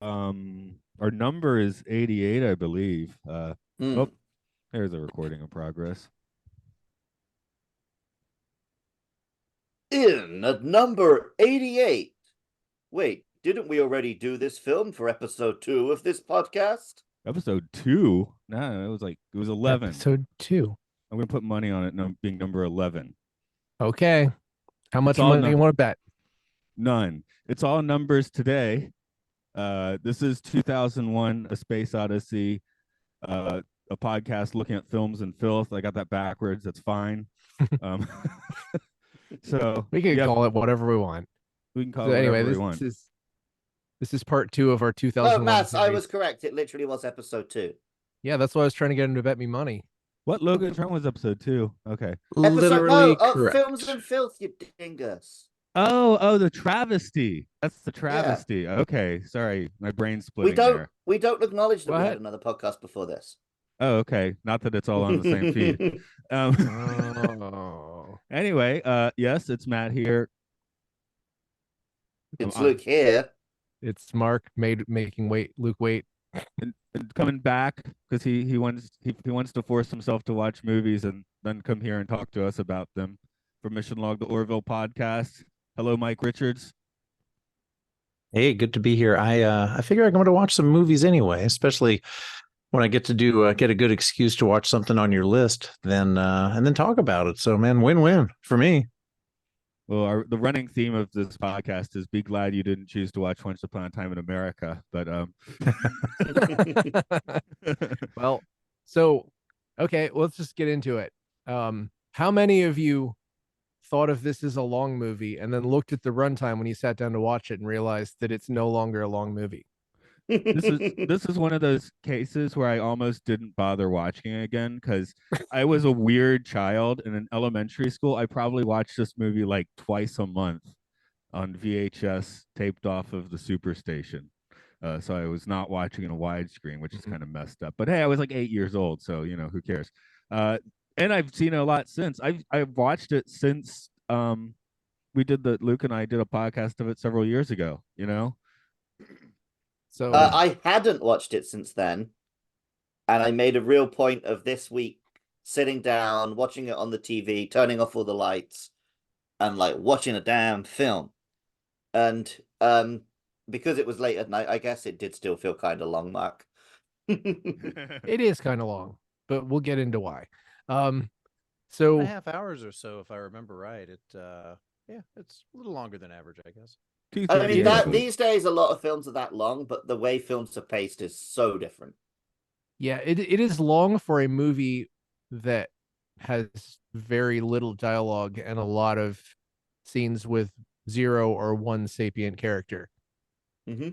Our number is 88, I believe. Oh, Mm. there's a recording in progress. In at number 88. Wait, didn't we already do this film for episode 2 of this podcast? Episode 2? No, it was 11. Episode 2. I'm gonna put money on it being number 11. Okay. How It's much all money do you want to bet? none. It's all numbers today. This is 2001: A Space Odyssey, a podcast looking at films and filth. I got that backwards. That's fine. Um, so We can yep, call it whatever we want. we can call So it anyway, whatever we this want. is part 2 of our No, 2001 Matt, I series. was correct. It literally was episode 2. Yeah, that's why I was trying to get him to bet me money. What Logan Trump was episode 2? Okay. Episode no, Literally correct. Films and Filth, you dingus. Oh, the travesty. That's the Yeah. travesty. Okay, sorry, my brain's We splitting don't there. we don't acknowledge that Go we had ahead. another podcast before this. Oh, okay. Not that it's all on the same feed. Oh. Anyway, yes, it's Matt here. It's Luke here. It's Mark making Luke wait. And coming back because he wants to force himself to watch movies and then come here and talk to us about them. For Mission Log, the Orville podcast. Hello, Mike Richards. Hey, good to be here. I figure I'm going to watch some movies anyway, especially when I get to get a good excuse to watch something on your list, then and then talk about it. So, man, win-win for me. Well, the running theme of this podcast is be glad you didn't choose to watch Once Upon a Time in America. But Well, so okay, let's just get into it. How many of you thought of this as a long movie and then looked at the runtime when you sat down to watch it and realized that it's no longer a long movie? this is one of those cases where I almost didn't bother watching it again because I was a weird child, and in elementary school I probably watched this movie like twice a month on VHS taped off of the Superstation. So I was not watching in a widescreen, which is kind of messed up. But hey, I was like 8 years old, so who cares? And I've seen it a lot since. I've watched it since Luke and I did a podcast of it several years ago. So I hadn't watched it since then, and I made a real point of this week sitting down, watching it on the TV, turning off all the lights, and like watching a damn film. And because it was late at night, I guess it did still feel kind of long, Mark. it is kind of long, but we'll get into why. So So 2.5 hours or so, if I remember right. It's a little longer than average, I guess. I mean, Yeah. these days a lot of films are that long, but the way films are paced is so different. yeah, it is long for a movie that has very little dialogue and a lot of scenes with 0 or 1 sapient character. Mm-hmm.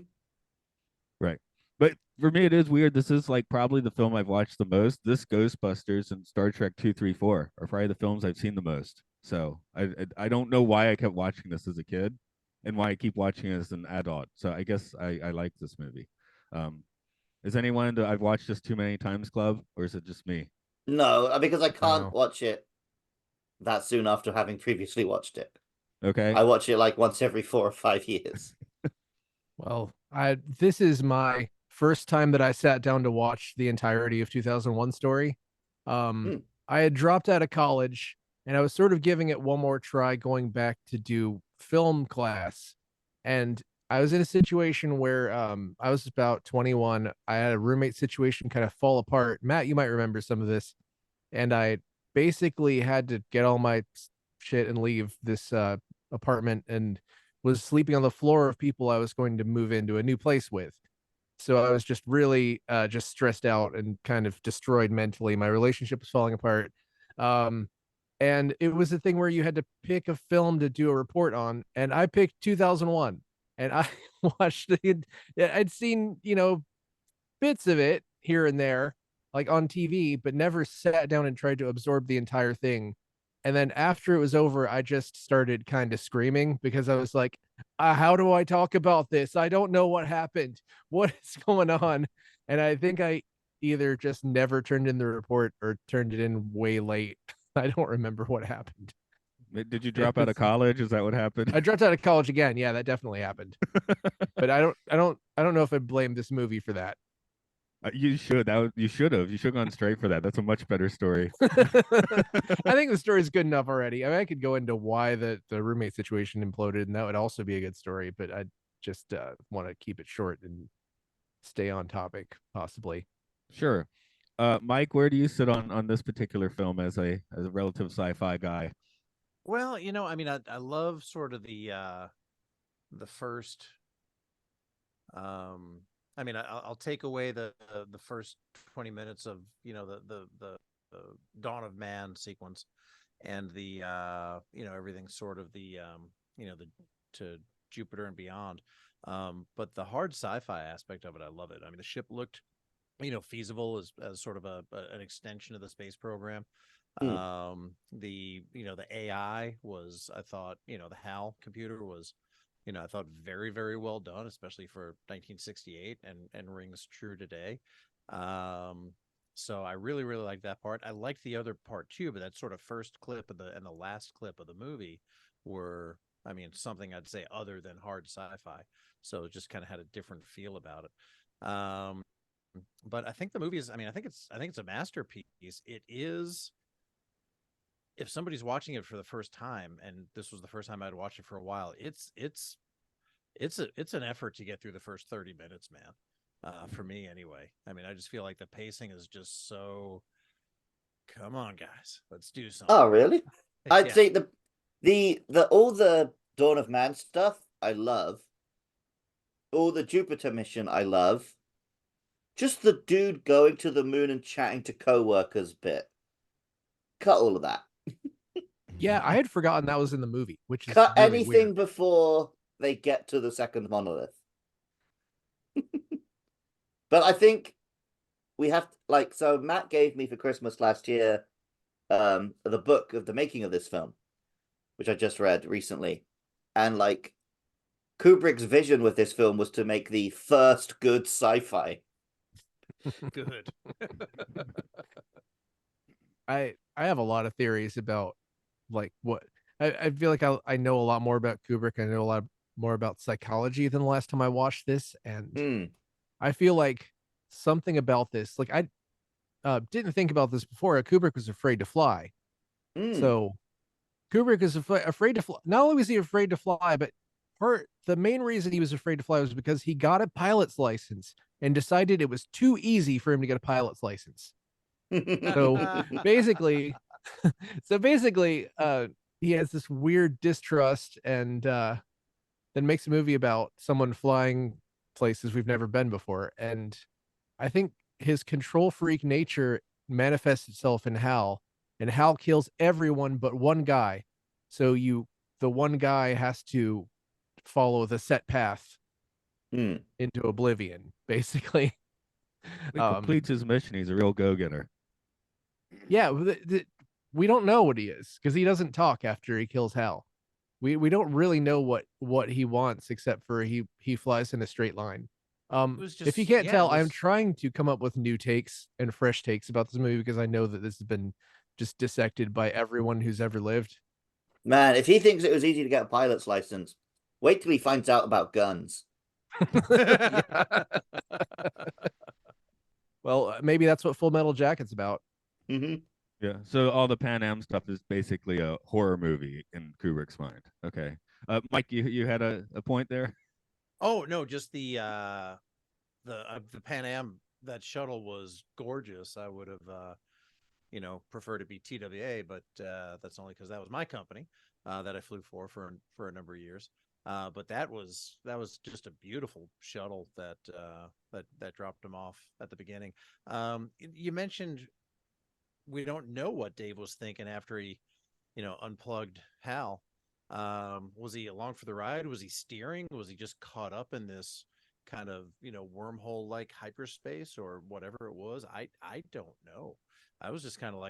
Right. But for me, it is weird. This is like probably the film I've watched the most. This, Ghostbusters, and Star Trek 234 are probably the films I've seen the most. So I don't know why I kept watching this as a kid and why I keep watching it as an adult. So I guess I like this movie. Is anyone into I've watched this too many times club, or is it just me? No, because I can't No. watch it that soon after having previously watched it. Okay. I watch it like once every 4 or 5 years. Well, this is my first time that I sat down to watch the entirety of 2001 Story. I had dropped out of college and I was sort of giving it one more try going back to do film class. And I was in a situation where I was about 21. I had a roommate situation kind of fall apart. Matt, you might remember some of this. And I basically had to get all my shit and leave this apartment and was sleeping on the floor of people I was going to move into a new place with. So I was just really just stressed out and kind of destroyed mentally. My relationship was falling apart. And it was a thing where you had to pick a film to do a report on. And I picked 2001. And I watched it. I'd seen, bits of it here and there, like on TV, but never sat down and tried to absorb the entire thing. And then after it was over, I just started kind of screaming because I was like, how do I talk about this? I don't know what happened. What is going on? And I think I either just never turned in the report or turned it in way late. I don't remember what happened. Did you drop out of college? Is that what happened? I dropped out of college again. Yeah, that definitely happened. But I don't know if I blame this movie for that. You should. You should have. You should have gone straight for that. That's a much better story. I think the story is good enough already. I mean, I could go into why the roommate situation imploded, and that would also be a good story. But I just want to keep it short and stay on topic, possibly. Sure. Mike, where do you sit on this particular film as a relative sci-fi guy? Well, I mean, I love sort of the first. I mean, I'll take away the first 20 minutes of the Dawn of Man sequence, and the everything sort of the to Jupiter and beyond. But the hard sci-fi aspect of it, I love it. I mean, the ship looked feasible as sort of an extension of the space program. The AI was, I thought, the HAL computer was, I thought very, very well done, especially for 1968 and rings true today. So I really, really like that part. I liked the other part too, but that sort of first clip and the last clip of the movie were, I mean, something I'd say other than hard sci-fi. So it just kind of had a different feel about it. But I think the movie is, I mean, I think it's a masterpiece. It is, if somebody's watching it for the first time, and this was the first time I'd watched it for a while, it's an effort to get through the first 30 minutes, man. For me anyway. I mean, I just feel like the pacing is just so, come on guys, let's do something. Oh, really? I'd Yeah. say the all the Dawn of Man stuff I love. All the Jupiter mission I love. Just the dude going to the moon and chatting to co-workers bit. Cut all of that. Yeah, I had forgotten that was in the movie, which is Cut really anything weird. before they get to the second monolith. But I think we have so Matt gave me for Christmas last year the book of the making of this film, which I just read recently. And Kubrick's vision with this film was to make the first good sci-fi. Good. I have a lot of theories about what I feel like I know a lot more about Kubrick. I know a lot more about psychology than the last time I watched this, and I feel like something about this, like I didn't think about this before. Kubrick was afraid to fly, so Kubrick is afraid to fly. Not only was he afraid to fly, but the main reason he was afraid to fly was because he got a pilot's license and decided it was too easy for him to get a pilot's license. So basically, he has this weird distrust, and then makes a movie about someone flying places we've never been before. And I think his control freak nature manifests itself in Hal, and Hal kills everyone but one guy. So the one guy has to follow the set path into oblivion, basically. He completes his mission. He's a real go-getter. Yeah, we don't know what he is because he doesn't talk after he kills Hal. We don't really know what he wants, except for he flies in a straight line. If you can't tell, I'm trying to come up with new takes and fresh takes about this movie because I know that this has been just dissected by everyone who's ever lived. Man, if he thinks it was easy to get a pilot's license, wait till he finds out about guns. Well, maybe that's what Full Metal Jacket's about. Yeah. So all the Pan Am stuff is basically a horror movie in Kubrick's mind. Okay. Mike, you had a point there? Oh no, just the Pan Am, that shuttle was gorgeous. I would have preferred to be TWA, but that's only because that was my company that I flew for a number of years. But that was just a beautiful shuttle that dropped him off at the beginning. You mentioned we don't know what Dave was thinking after he, unplugged Hal. Was he along for the ride? Was he steering? Was he just caught up in this kind of, wormhole like hyperspace or whatever it was? I don't know. I was just kind of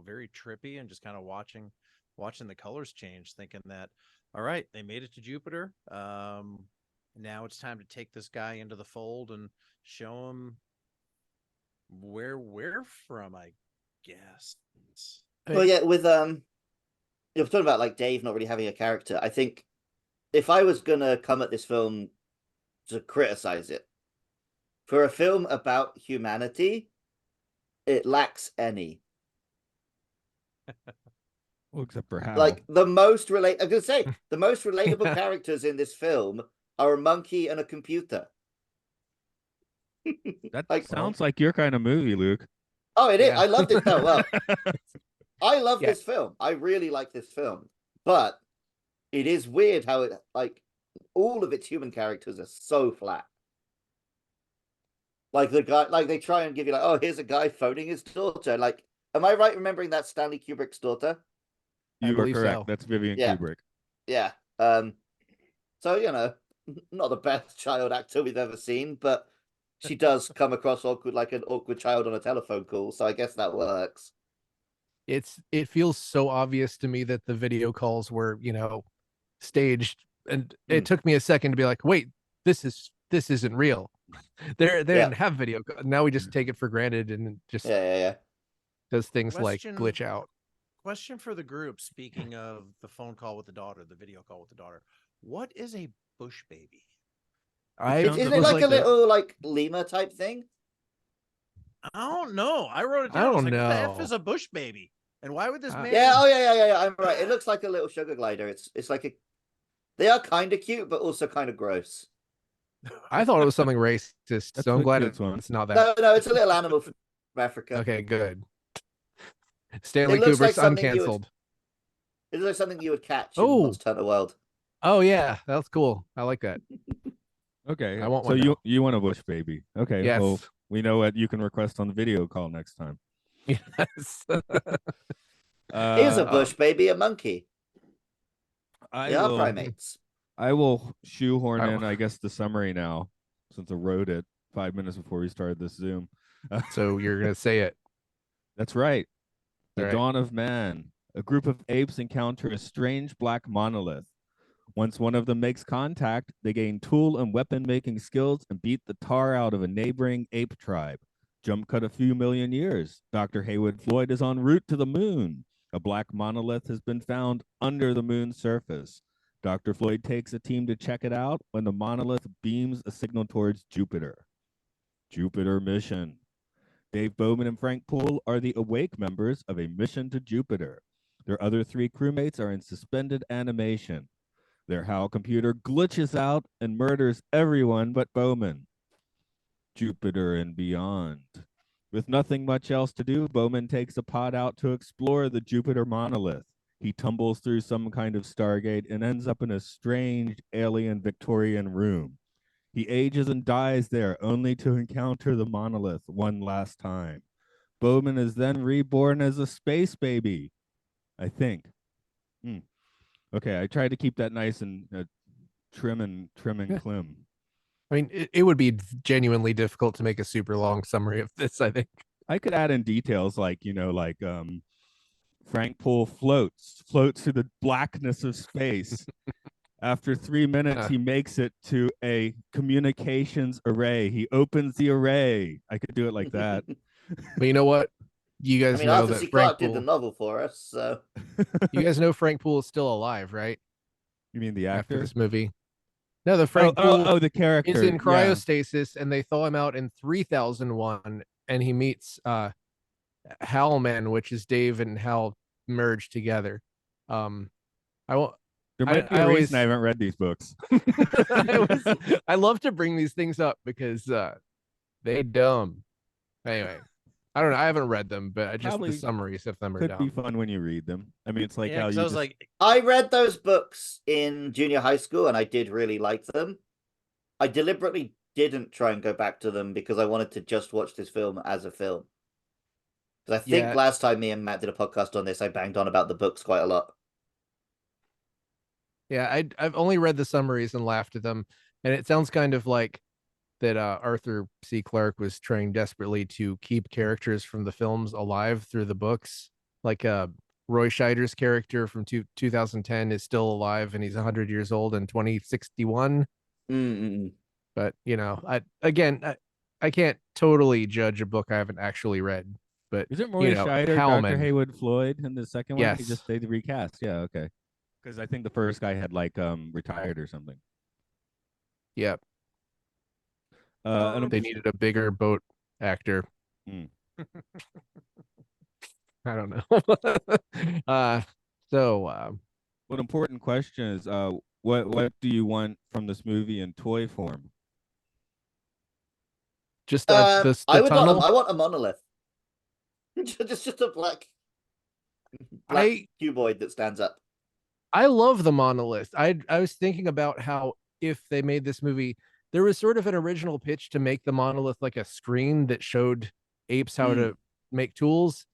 very trippy and just kind of watching the colors change, thinking that, all right, they made it to Jupiter. Now it's time to take this guy into the fold and show him where we're from, I guess. Well, yeah, with you're talking about like Dave not really having a character. I think if I was gonna come at this film to criticize it, for a film about humanity, it lacks any. Well, except for Hal. Like the most relate. I'm gonna say the most relatable characters in this film are a monkey and a computer. That like, sounds like your kind of movie, Luke. Oh, it is. Yeah. I loved it. No, well, I love Yeah. this film. I really like this film, but it is weird how it like all of its human characters are so flat. Like the guy, like they try and give you like, oh, here's a guy phoning his daughter. Like, am I right remembering that's Stanley Kubrick's daughter? I You are believe correct. so. That's Vivian Yeah. Kubrick. Yeah. So you know, not the best child actor we've ever seen, but she does come across awkward, like an awkward child on a telephone call. So I guess that works. It feels so obvious to me that the video calls were, staged, and it took me a second to be like, wait, this isn't real. They didn't have video. Now we just take it for granted and just Yeah. does things Question- like glitch out. Question for the group. Speaking of the phone call with the daughter, the video call with the daughter, what is a bush baby? Isn't it was like a little like lemur type thing? I don't know. I wrote it I down. I was don't like, what the F know. is a bush baby? And why would this man? Yeah. Oh yeah. I'm right. It looks like a little sugar glider. It's like a. They are kind of cute, but also kind of gross. I thought it was something racist, That's so I'm the glad cute one. it's not that. No, it's a little animal from Africa. Okay, good. Stanley looks like Kubrick's something you would- uncanceled. It looks like something you would catch in Oh. Monster Hunter World. Oh yeah, that's cool. I like that. Okay. I want so one you now. you want a bush baby? Okay. Yes. Well, we know what you can request on the video call next time. Yes. Here's a bush baby, a monkey. I They are will, primates. I will shoehorn Oh. in, I guess, the summary now, since I wrote it 5 minutes before we started this Zoom. So you're gonna say it. That's right. The All right. dawn of man. A group of apes encounter a strange black monolith. Once one of them makes contact, they gain tool and weapon making skills and beat the tar out of a neighboring ape tribe. Jump cut a few million years. Dr. Haywood Floyd is en route to the moon. A black monolith has been found under the moon's surface. Dr. Floyd takes a team to check it out when the monolith beams a signal towards Jupiter. Jupiter mission. Dave Bowman and Frank Poole are the awake members of a mission to Jupiter. Their other three crewmates are in suspended animation. Their HAL computer glitches out and murders everyone but Bowman. Jupiter and beyond. With nothing much else to do, Bowman takes a pod out to explore the Jupiter monolith. He tumbles through some kind of Stargate and ends up in a strange alien Victorian room. He ages and dies there, only to encounter the monolith one last time. Bowman is then reborn as a space baby, I think. Okay, I tried to keep that nice and trim and clim. I mean, it would be genuinely difficult to make a super long summary of this, I think. I could add in details like, Frank Poole floats through the blackness of space. After 3 minutes, he makes it to a communications array. He opens the array. I could do it like that. But you know what? You I guys mean, know Arthur that C. Frank Clarke did the Poole, novel for us, so you guys know Frank Poole is still alive, right? You mean the After actor? this movie. No, the Frank Poole Oh, the character. is in Yeah. cryostasis, and they thaw him out in 3001, and he meets Howlman, which is Dave and Hal merged together. I won't. There might be I a always- reason I haven't read these books. I love to bring these things up because they dumb. Anyway, I don't know. I haven't read them, but I just Probably the summaries of them are Could be dumb. fun when you read them. I mean, it's like Yeah, how 'cause you I was just- like, I read those books in junior high school and I did really like them. I deliberately didn't try and go back to them because I wanted to just watch this film as a film. Because I think Yeah. last time me and Matt did a podcast on this, I banged on about the books quite a lot. Yeah, I've only read the summaries and laughed at them, and it sounds kind of like that Arthur C. Clarke was trying desperately to keep characters from the films alive through the books. Like Roy Scheider's character from 2010 is still alive, and he's 100 years old in 2061. Mm-mm. But I can't totally judge a book I haven't actually read. But Is it Maurice Scheider, Dr. Howman. Haywood Floyd in the second one? Yes. He just they recast. Yeah, okay. Because I think the first guy had like retired or something. Yep. And They needed a bigger boat actor. Mm. I don't know. One important question is what do you want from this movie in toy form? Just I would tunnel. I want a monolith. just a black cuboid that stands up. I love the monolith. I was thinking about how if they made this movie, there was sort of an original pitch to make the monolith like a screen that showed apes how to make tools.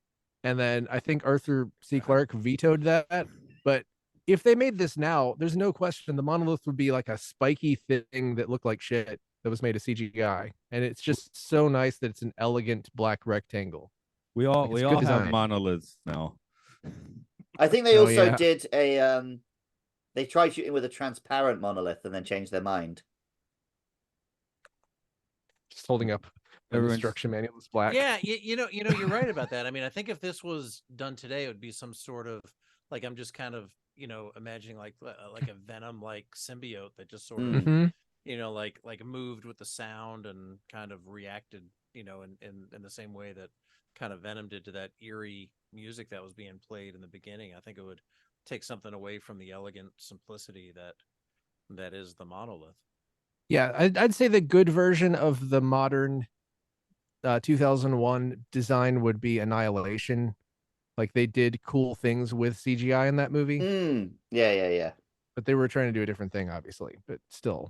And then I think Arthur C. Clarke vetoed that. But if they made this now, there's no question the monolith would be like a spiky thing that looked like shit that was made of CGI. And it's just so nice that it's an elegant black rectangle. We all have design. monoliths now. I think they also did a they tried shooting with a transparent monolith and then changed their mind. Just holding up the instruction manual is black. Yeah, you're right about that. I mean, I think if this was done today, it would be some sort of like I'm just kind of imagining like a Venom like symbiote that just sort of like moved with the sound and kind of reacted in the same way that kind of Venom did to that eerie music that was being played in the beginning. I think it would take something away from the elegant simplicity that is the monolith. Yeah, I'd say the good version of the modern 2001 design would be Annihilation. Like they did cool things with CGI in that movie. Yeah. But they were trying to do a different thing, obviously. But still.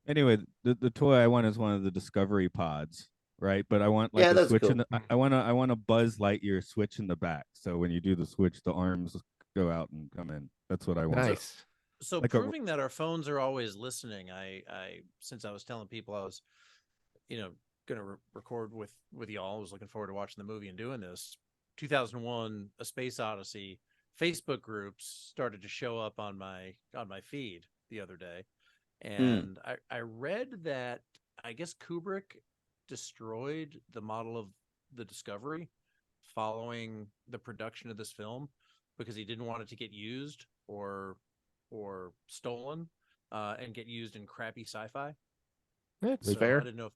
Anyway, the toy I want is one of the Discovery pods, right? But I want like a switch cool. in the I want a Buzz Lightyear switch in the back. So when you do the switch, the arms go out and come in. That's what I want. Nice. So like proving that our phones are always listening, I since I was telling people I was, gonna record with y'all, I was looking forward to watching the movie and doing this. 2001: A Space Odyssey Facebook groups started to show up on my feed the other day, and I read that I guess Kubrick destroyed the model of the Discovery following the production of this film because he didn't want it to get used or stolen and get used in crappy sci-fi. That's fair. I didn't know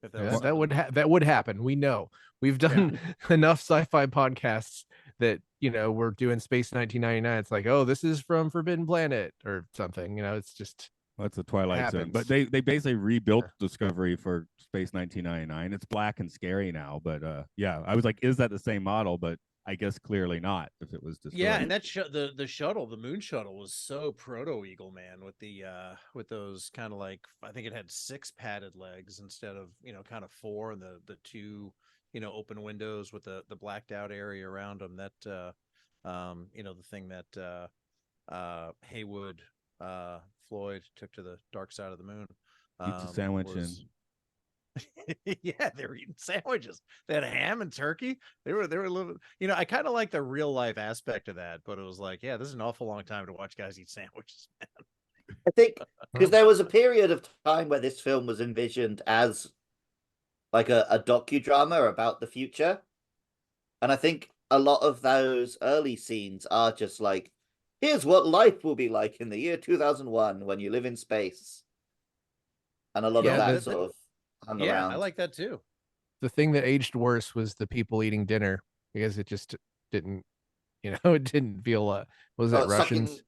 if that would happen. We know. We've done enough sci-fi podcasts that we're doing Space 1999. It's like, oh, this is from Forbidden Planet or something. It's just that's the Twilight Zone. But they basically rebuilt Discovery for Space 1999. It's black and scary now, but I was like, is that the same model? But I guess clearly not if it was destroyed. Yeah, and that the shuttle, the moon shuttle, was so proto Eagle Man with the with those kind of like, I think it had 6 padded legs instead of kind of 4, and the 2 open windows with the blacked out area around them. That the thing that Haywood Floyd took to the dark side of the moon. Eats a sandwich Yeah, they were eating sandwiches. They had ham and turkey. They were living. I kind of like the real life aspect of that, but it was like, yeah, this is an awful long time to watch guys eat sandwiches, man. I think because there was a period of time where this film was envisioned as like a docudrama about the future, and I think a lot of those early scenes are just like, here's what life will be like in the year 2001 when you live in space, and a lot of that sort of. Yeah, I like that too. The thing that aged worse was the people eating dinner because it just didn't, it didn't feel. Was it Russians?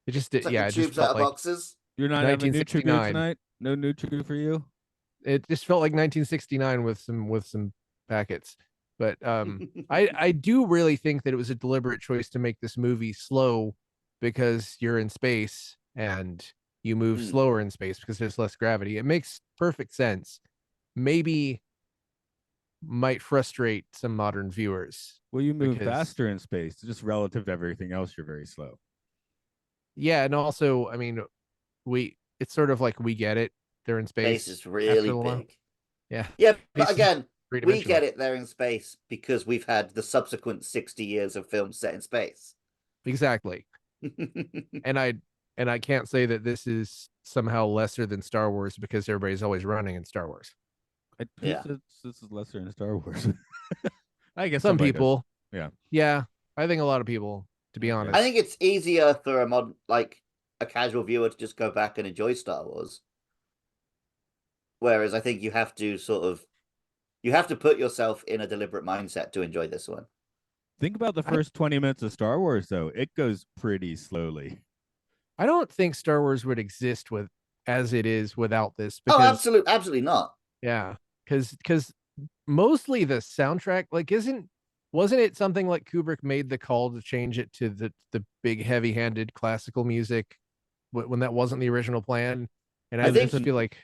It just did. Yeah, it just felt like boxes. You're not having Nutri-Goo tonight. No Nutri-Goo for you. It just felt like 1969 with some packets. But I do really think that it was a deliberate choice to make this movie slow because you're in space and you move slower in space because there's less gravity. It makes perfect sense. Maybe might frustrate some modern viewers. Well, you move faster in space, just relative to everything else. You're very slow. Yeah, and also, I mean, it's sort of like we get it. They're in space. Space is really big. Yeah. Yeah, but again, we get it. They're in space because we've had the subsequent 60 years of films set in space. Exactly. and I can't say that this is somehow lesser than Star Wars because everybody's always running in Star Wars. Who Yeah. says this is lesser than Star Wars? I guess Some somebody does. people. Yeah. Yeah, I think a lot of people, to be Okay. honest. I think it's easier for a casual viewer to just go back and enjoy Star Wars. Whereas I think you have to put yourself in a deliberate mindset to enjoy this one. Think about the first 20 minutes of Star Wars, though. It goes pretty slowly. I don't think Star Wars would exist as it is without this. Oh, Because, absolutely not. yeah, because mostly the soundtrack, like, wasn't it something like Kubrick made the call to change it to the big heavy-handed classical music when that wasn't the original plan? And I think just feel like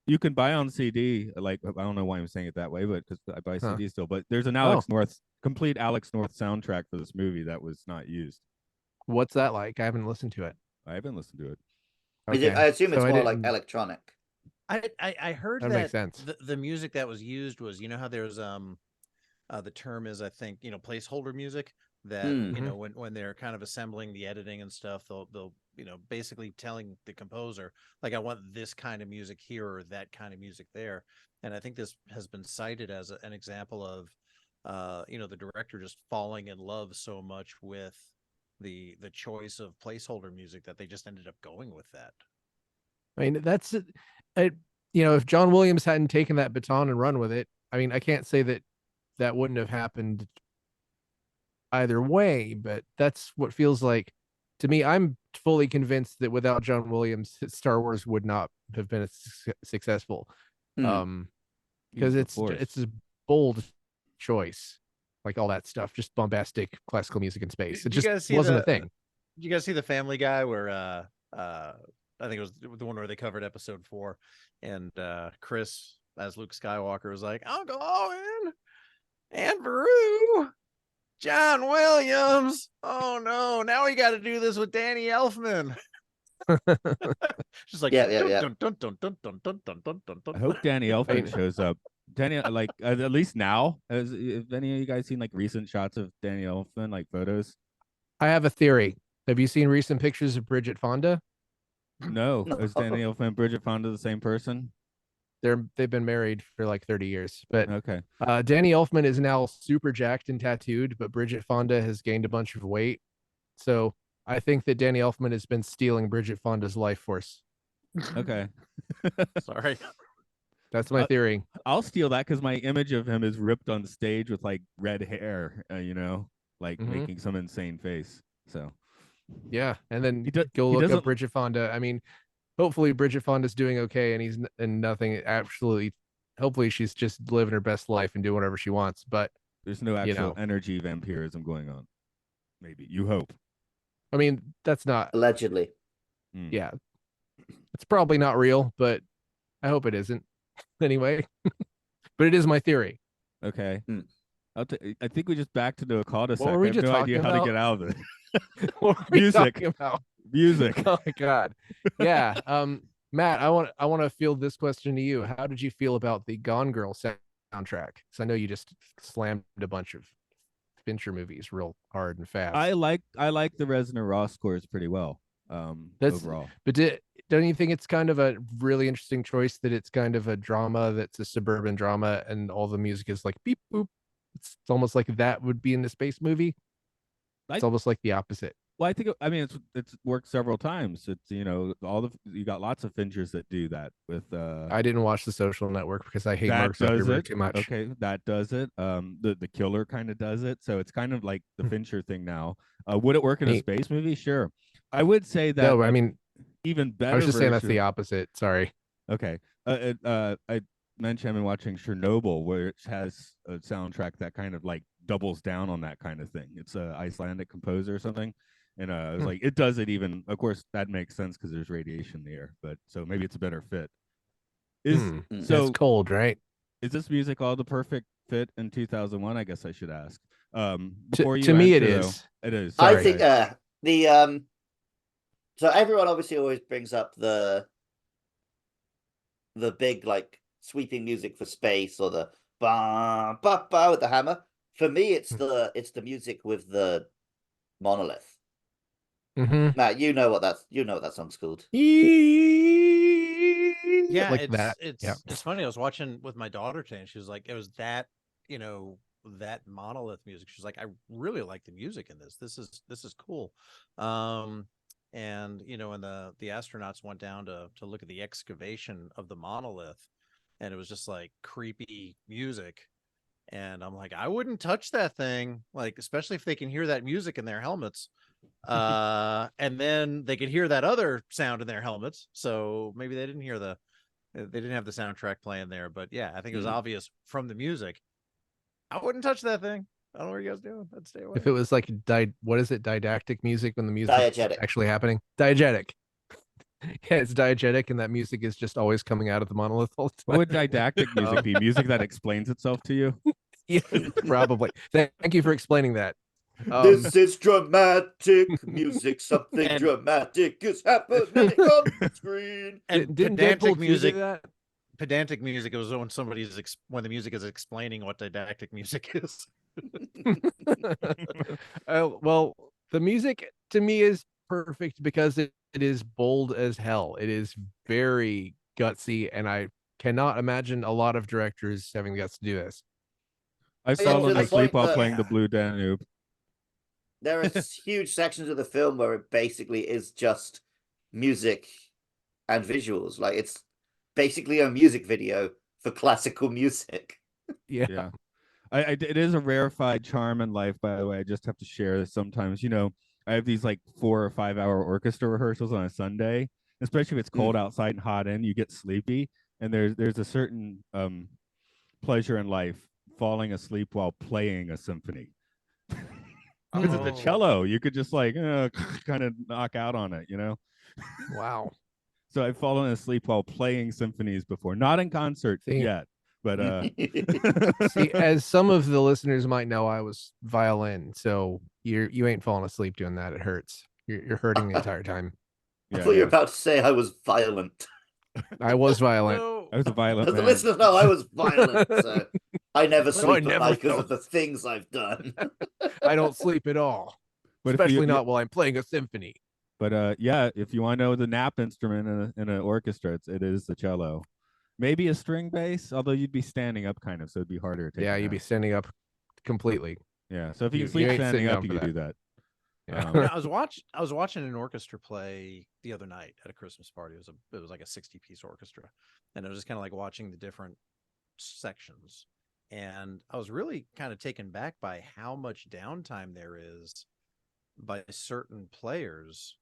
you can buy on CD. Like, I don't know why I'm saying it that way, but because I buy Huh. CDs still. But there's an complete Alex North soundtrack for this movie that was not used. what's that like? I haven't listened to it. I haven't listened to it. Okay. I assume it's So I more like didn't- electronic. I heard That that makes sense. the music that was used was, you know how there's the term is, I think, placeholder music, that Mhm. when they're kind of assembling the editing and stuff, they'll basically telling the composer, like, I want this kind of music here or that kind of music there. And I think this has been cited as an example of the director just falling in love so much with the choice of placeholder music that they just ended up going with that. I mean, that's it. If John Williams hadn't taken that baton and run with it, I mean, I can't say that wouldn't have happened either way, but that's what feels like to me. I'm fully convinced that without John Williams, Star Wars would not have been successful. Hmm. Because Use the Force. it's a bold choice, like all that stuff, just bombastic classical music in space. It Did you guys just see wasn't a thing. Did you guys see the Family Guy where I think it was the one where they covered episode 4, and Chris as Luke Skywalker was like, Uncle Owen, Aunt Beru, John Williams. Oh no, now we got to do this with Danny Elfman. Just like, Yeah. dun, dun, dun, dun, dun, dun, dun, dun, dun, dun. I hope Danny Elfman mean- shows up. Danny, like at least now, have any of you guys seen like recent shots of Danny Elfman, like photos? I have a theory. Have you seen recent pictures of Bridget Fonda? No, is Danny Elfman and Bridget Fonda the same person? They've been married for like 30 years. But Okay, Danny Elfman is now super jacked and tattooed, but Bridget Fonda has gained a bunch of weight. So I think that Danny Elfman has been stealing Bridget Fonda's life force. okay. Sorry. That's my theory. I'll steal that because my image of him is ripped on stage with like red hair, like Mhm. making some insane face. So Yeah, and then He do- go he look doesn't- up Bridget Fonda. I mean, hopefully Bridget Fonda's doing okay, and nothing. Absolutely, hopefully she's just living her best life and doing whatever she wants. But there's no actual know. energy vampirism going on. Maybe you hope. I mean, that's not. Allegedly. Yeah, it's probably not real, but I hope it isn't. Anyway, but it is my theory. Okay. Hmm. I think we just backed into a cul-de-sac. What were we I have just no idea talking how to about? get out of it. What were we Music. talking about? Music. Oh my god. Yeah. Matt, I want to field this question to you. How did you feel about the Gone Girl soundtrack? Because I know you just slammed a bunch of Fincher movies real hard and fast. I like the Reznor Ross scores pretty well. Overall. But don't you think it's kind of a really interesting choice that it's kind of a drama that's a suburban drama and all the music is like beep boop? It's almost like that would be in the space movie. It's almost like the opposite. Well, I think it's worked several times. It's you got lots of Finchers that do that with. I didn't watch The Social Network because I hate that Mark does Zuckerberg it too much. Okay, that does it. The Killer kind of does it. So it's kind of like the Fincher thing now. Would it work in a space movie? Sure. I would say that. No, I mean, even better. I was just saying that's version- the opposite. Sorry. Okay. I mentioned I've been watching Chernobyl, which has a soundtrack that kind of like doubles down on that kind of thing. It's a Icelandic composer or something, and it was like it does it even. Of course, that makes sense because there's radiation in the air, but so maybe it's a better fit. So It's cold, right? is this music all the perfect fit in 2001? I guess I should ask. To me, it is. It is. I Sorry. think so everyone obviously always brings up the big like sweeping music for space or the ba ba ba with the hammer. For me, it's the music with the monolith. Mm-hmm. Matt, you know what that song's called. Yeah, like that. it's funny. I was watching with my daughter today, and she was like, "It was that that monolith music." She's like, "I really like the music in this. This is cool." And when the astronauts went down to look at the excavation of the monolith, and it was just like creepy music, and I'm like, I wouldn't touch that thing, like especially if they can hear that music in their helmets. And then they could hear that other sound in their helmets, so maybe they didn't have the soundtrack playing there. But yeah, I think it was obvious from the music. I wouldn't touch that thing. I don't know what you guys doing. I'd stay away. If it was like what is it, didactic music when the music Diegetic. is actually happening? Diegetic. Yeah, it's diegetic, and that music is just always coming out of the monolith all the time. What would didactic music be? Music that explains itself to you? Yeah, probably. Thank you for explaining that. This is dramatic music. Something dramatic is happening on the screen. And didn't pedantic Deadpool 2 music. do that? Pedantic music is when when the music is explaining what didactic music is. Well, the music to me is perfect because it is bold as hell. It is very gutsy, and I cannot imagine a lot of directors having the guts to do this. I Yeah, saw to them the asleep point while that- playing the Blue Danube. There are huge sections of the film where it basically is just music and visuals. Like it's basically a music video for classical music. Yeah. It is a rarefied charm in life, by the way. I just have to share this sometimes. I have these like 4 or 5 hour orchestra rehearsals on a Sunday, especially if it's cold outside and hot in, you get sleepy. And there's a certain pleasure in life falling asleep while playing a symphony. Because it's a cello, you could just like kind of knock out on it, Wow. So I've fallen asleep while playing symphonies before, not in concert yet, but See, as some of the listeners might know, I was violin, so you ain't falling asleep doing that. It hurts. You're hurting the entire time. I thought you were about to say I was violent. I was violent. I was a violent As the man. listeners know, I was violent. So I never sleep at never night because know. of the things I've done. I don't sleep at all, But especially not while I'm playing a symphony. But yeah, if you want to know the nap instrument in an orchestra, it is the cello. Maybe a string bass, although you'd be standing up kind of, so it'd be harder to take. Yeah, you'd be standing up completely. Yeah, so if you You can sleep ain't standing sitting up, down you for could do that. that. Yeah. I was watching an orchestra play the other night at a Christmas party. It was like a 60-piece orchestra, and it was just kind of like watching the different sections. And I was really kind of taken back by how much downtime there is by certain players.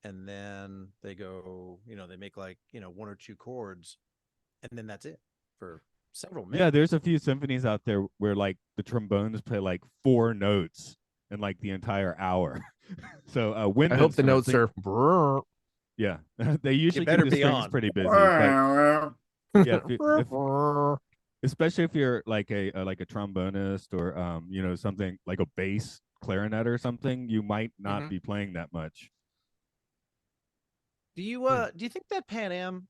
And then they go, they make like, 1 or 2 chords, and then that's it for several minutes. Yeah, there's a few symphonies out there where like the trombones play like 4 notes in like the entire hour. So wind I hope the instruments, notes are. Brrr. Yeah, they usually better keep the be strings on. pretty busy. But yeah, especially if you're like a trombonist or something like a bass clarinet or something, you might not be playing that much. Do you think that Pan Am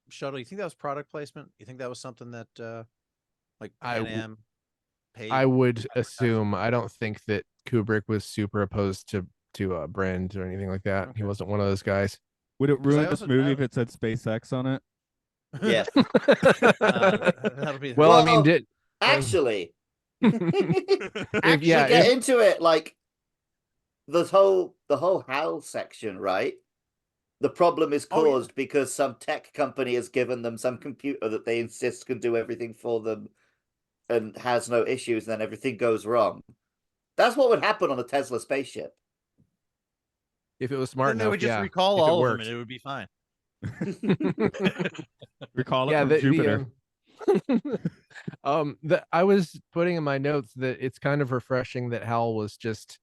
shuttle, you think that was product placement? You think that was something that like Pan Am paid? I would assume. I don't think that Kubrick was super opposed to brand or anything like that. Okay. He wasn't one of those guys. Would it ruin this also- movie if it said SpaceX on it? Yeah. That'll be Well, I mean, actually, If- yeah, get if- into it, like the whole HAL section, right? The problem is Oh, yeah. caused because some tech company has given them some computer that they insist can do everything for them and has no issues, and then everything goes wrong. That's what would happen on a Tesla spaceship. if it was smart then they enough, would just yeah. recall if it all of them worked. and it would be fine. Recall it Yeah, from Jupiter. I was putting in my notes that it's kind of refreshing that Hal was just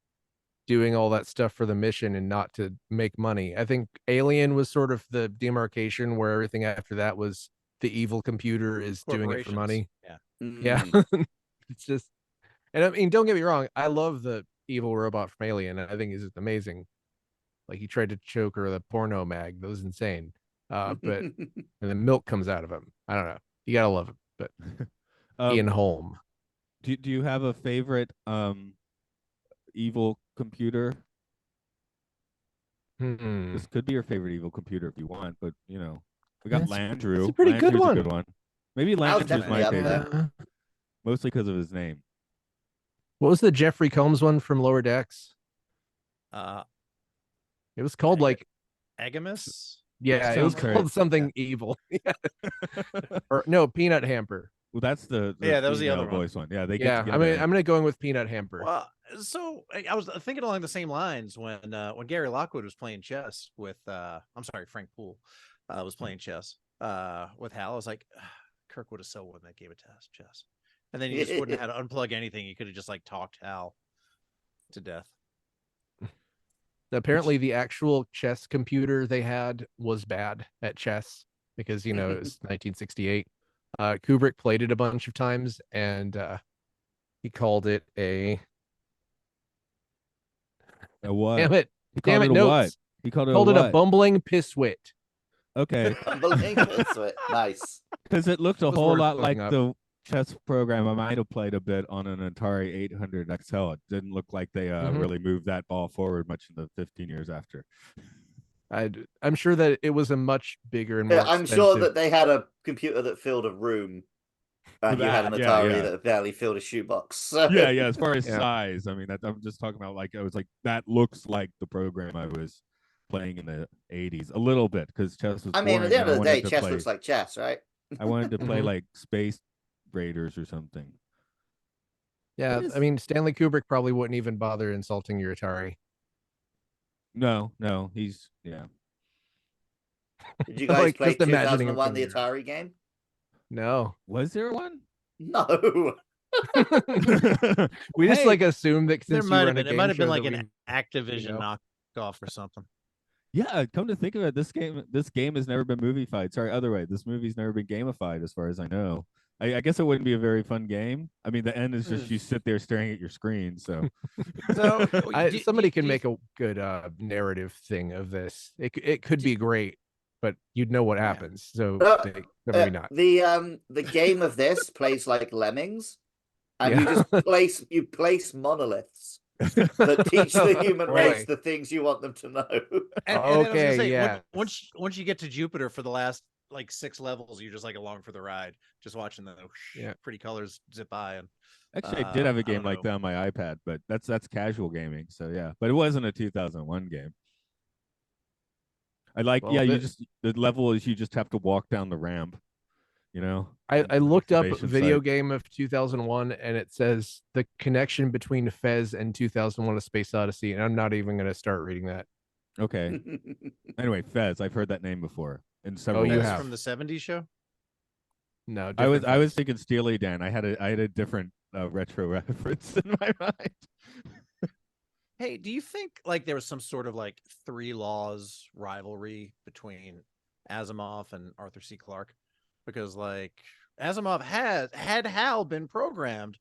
doing all that stuff for the mission and not to make money. I think Alien was sort of the demarcation where everything after that was the evil computer is doing it for money. Yeah. Yeah. It's just, and I mean, don't get me wrong, I love the evil robot from Alien. I think he's just amazing. Like he tried to choke her with a porno mag. That was insane. But and then milk comes out of him. I don't know. You gotta love him. But Ian Holm. Do you have a favorite evil computer? Hmm. This could be your favorite evil computer if you want, but We got That's Landrew. a pretty good Landrew's one. a good one. Maybe That was Landrew's my definitely up favorite, there. mostly because of his name. What was the Jeffrey Combs one from Lower Decks? It was called like Agamus. yeah, it was Sounds great. called something evil. Or no, Peanut Hamper. Well, that's the Yeah, that was the female other one. voice one. Yeah, they get Yeah, together. I'm gonna go in with Peanut Hamper. Well, so I was thinking along the same lines when Gary Lockwood was playing chess with I'm sorry, Frank Poole was playing chess with Hal. I was like, Kirk would have so won that game of chess, and then he just wouldn't have had to unplug anything. He could have just like talked Hal to death. Apparently, the actual chess computer they had was bad at chess because it was 1968. Kubrick played it a bunch of times, and he called it a what? damn it, He called it a notes. what? He called it Called a it a what? bumbling pisswit. Okay, Nice. because it looked a Those whole words lot fucking like up. the chess program I might have played a bit on an Atari 800 XL. It didn't look like they really moved that ball forward much in the 15 years after. I'm sure that it was a much bigger and more I'm sure that they had a computer that filled a room, and you had an Atari that barely filled a shoebox. So. Yeah. As far as Yeah. size, I mean, I'm just talking about like I was like that looks like the program I was playing in the 80s a little bit because chess was. I mean, at boring the and end I of the day, wanted to chess play- looks like chess, right? I wanted to play Mhm. like Space Raiders or something. Yeah, It is- I mean, Stanley Kubrick probably wouldn't even bother insulting your Atari. No, he's Did you guys Like, play just imagining him 2001 from the your- Atari game? No, Was there one? No. we just Hey, like assume that There since you might were have in a been. It game might have been show like that an Activision knockoff or something. Yeah, come to think of it, this game has never been moviefied. Sorry, other way. This movie's never been gamified, as far as I know. I guess it wouldn't be a very fun game. I mean, the end is just you sit there staring at your screen. So, So somebody can make a good narrative thing of this. It could be great, but you'd know what happens. So maybe not. The game of this plays like Lemmings, and you just place monoliths that teach the human race the things you want them to know. And then I was gonna Okay, say, yeah. once you get to Jupiter for the last like 6 levels, you're just like along for the ride, just watching the pretty colors zip by. And actually, I did have a I game don't like know. that on my iPad, but that's casual gaming. So yeah, but it wasn't a 2001 game. I like Well, the level is you just have to walk down the ramp. I looked up excavation video site. game of 2001, and it says the connection between Fez and 2001: A Space Odyssey, and I'm not even going to start reading that. Okay. Anyway, Fez, I've heard that name before in several. you That's have. from the 70s show. No, I was Fez. thinking Steely Dan. I had a different retro reference in my mind. Hey, do you think like there was some sort of like 3 laws rivalry between Asimov and Arthur C. Clarke? Because like Asimov had Hal been programmed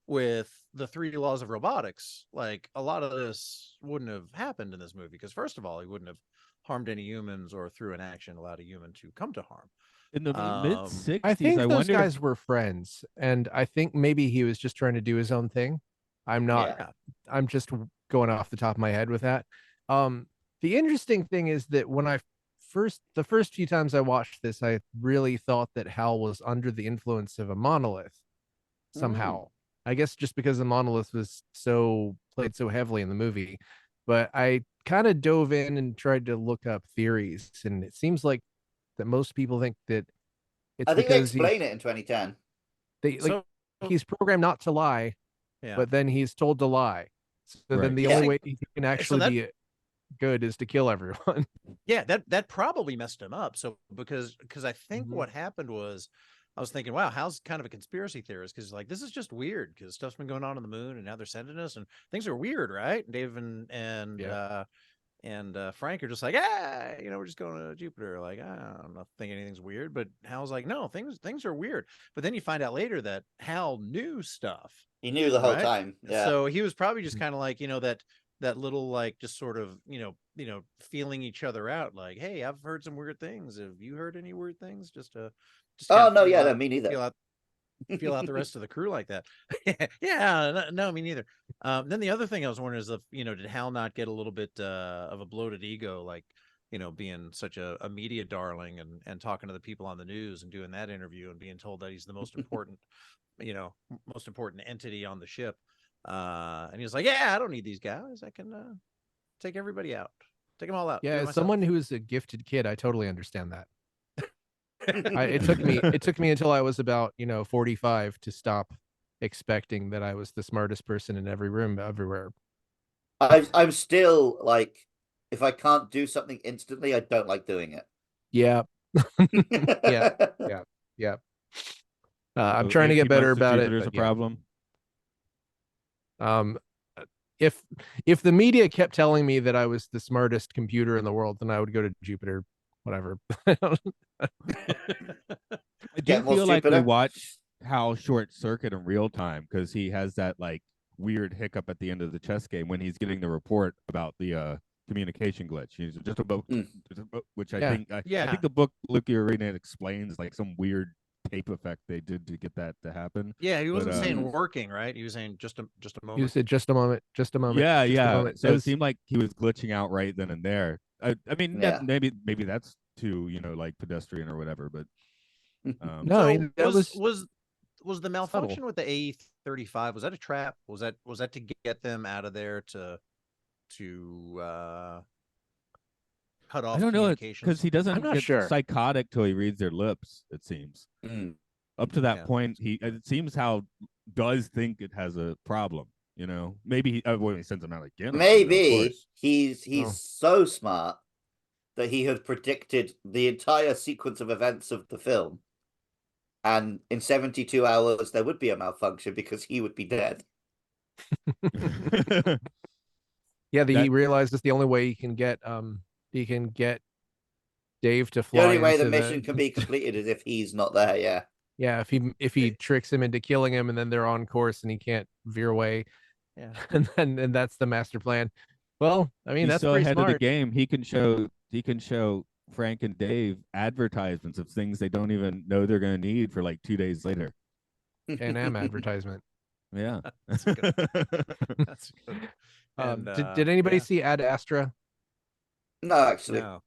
with the 3 laws of robotics, like a lot of this wouldn't have happened in this movie. Because first of all, he wouldn't have harmed any humans or through an action allowed a human to come to harm. In the mid 60s, I think those wonder guys were friends, and I think maybe he was just trying to do his own thing. I'm not. Yeah. I'm just going off the top of my head with that. The interesting thing is that when the first few times I watched this, I really thought that Hal was under the influence of a monolith somehow. I guess just because the monolith was played so heavily in the movie. But I kind of dove in and tried to look up theories, and it seems like that most people think that it's I think they because explain it in 2010. he's programmed not to lie, but then he's told to lie. So then the only way he can actually be good is to kill everyone. Yeah, that probably messed him up. So because I think what happened was I was thinking, wow, Hal's kind of a conspiracy theorist because like this is just weird because stuff's been going on the moon and now they're sending us and things are weird, right? And Dave and Frank are just like, we're just going to Jupiter. Like, I'm not thinking anything's weird. But Hal's like, no, things are weird. But then you find out later that Hal knew stuff. He knew the whole time. Yeah. So he was probably just kind of like, that little like just sort of, feeling each other out. Like, hey, I've heard some weird things. Have you heard any weird things? Just oh no, yeah, no, me neither. Feel out the rest of the crew like that. Yeah, no, me neither. Then the other thing I was wondering is if did Hal not get a little bit of a bloated ego, like being such a media darling and talking to the people on the news and doing that interview and being told that he's the most important, most important entity on the ship. And he's like, yeah, I don't need these guys. I can take everybody out, take them all out. Yeah, as someone who is a gifted kid, I totally understand that. It took me until I was about 45 to stop expecting that I was the smartest person in every room everywhere. I'm still like, if I can't do something instantly, I don't like doing it. Yeah. Yeah. I'm trying to get better about it. There's a problem. If the media kept telling me that I was the smartest computer in the world, then I would go to Jupiter. Whatever. I do feel like we watch Hal short circuit in real time because he has that like weird hiccup at the end of the chess game when he's getting the report about the communication glitch. He's just about, which I think the book Luke you're reading explains like some weird tape effect they did to get that to happen. Yeah, he wasn't saying working, right? He was saying just a moment. You said just a moment. Yeah. So it seemed like he was glitching out right then and there. I mean, maybe that's too like pedestrian or whatever, but no, I mean, that was the malfunction with the AE-35? Was that a trap? Was that to get them out of there to cut off? I don't know, because he doesn't get psychotic till he reads their lips. It seems up to that point, it seems Hal does think it has a problem. Maybe he sends them out again. Maybe he's so smart that he had predicted the entire sequence of events of the film, and in 72 hours there would be a malfunction because he would be dead. He realized it's the only way he can get Dave to fly. The only way the mission can be completed is if he's not there. Yeah, if he tricks him into killing him, and then they're on course and he can't veer away. Yeah, and that's the master plan. Well, I mean, that's so pretty ahead smart. of the game. He can show Frank and Dave advertisements of things they don't even know they're going to need for like 2 days later. An advertisement. Yeah, that's good. That's good. Did anybody see Ad Astra? No, actually, no.